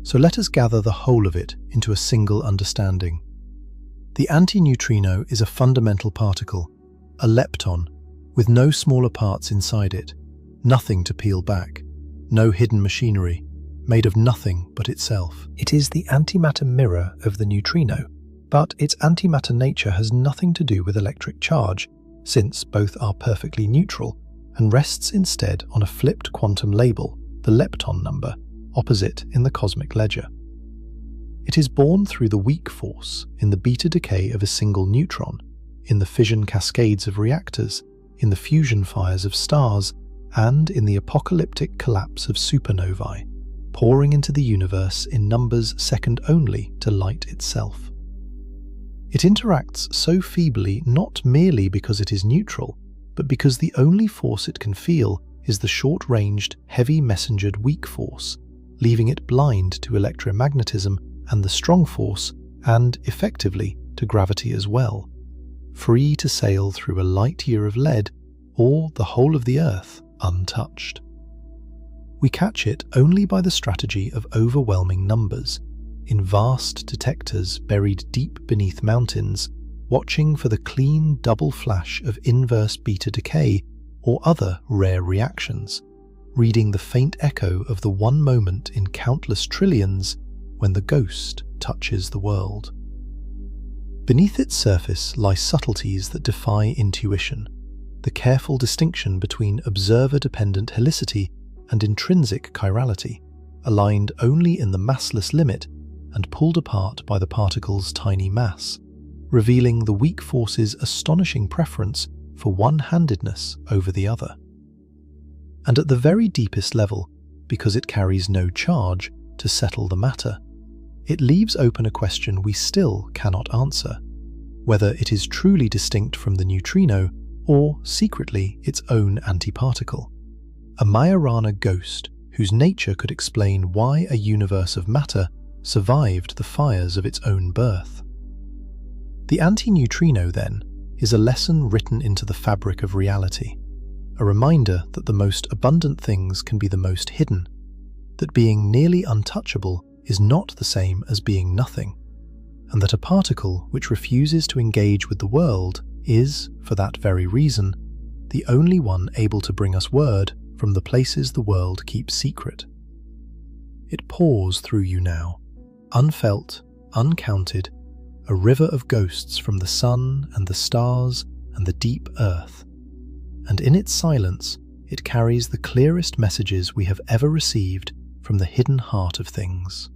So let us gather the whole of it into a single understanding. The antineutrino is a fundamental particle, a lepton, with no smaller parts inside it, nothing to peel back, no hidden machinery, made of nothing but itself. It is the antimatter mirror of the neutrino, but its antimatter nature has nothing to do with electric charge, since both are perfectly neutral, and rests instead on a flipped quantum label, the lepton number, opposite in the cosmic ledger. It is born through the weak force in the beta decay of a single neutron, in the fission cascades of reactors, in the fusion fires of stars, and in the apocalyptic collapse of supernovae, pouring into the universe in numbers second only to light itself. It interacts so feebly not merely because it is neutral, but because the only force it can feel is the short-ranged, heavy messengered weak force, leaving it blind to electromagnetism and the strong force, and, effectively, to gravity as well, free to sail through a light year of lead or the whole of the Earth untouched. We catch it only by the strategy of overwhelming numbers, in vast detectors buried deep beneath mountains, watching for the clean double flash of inverse beta decay or other rare reactions, reading the faint echo of the one moment in countless trillions when the ghost touches the world. Beneath its surface lie subtleties that defy intuition, the careful distinction between observer-dependent helicity and intrinsic chirality, aligned only in the massless limit and pulled apart by the particle's tiny mass, revealing the weak force's astonishing preference for one-handedness over the other. And at the very deepest level, because it carries no charge to settle the matter, it leaves open a question we still cannot answer, whether it is truly distinct from the neutrino or secretly its own antiparticle, a Majorana ghost whose nature could explain why a universe of matter survived the fires of its own birth. The antineutrino, then, is a lesson written into the fabric of reality, a reminder that the most abundant things can be the most hidden, that being nearly untouchable is not the same as being nothing, and that a particle which refuses to engage with the world is, for that very reason, the only one able to bring us word from the places the world keeps secret. It pours through you now, unfelt, uncounted, a river of ghosts from the sun and the stars and the deep earth, and in its silence it carries the clearest messages we have ever received from the hidden heart of things.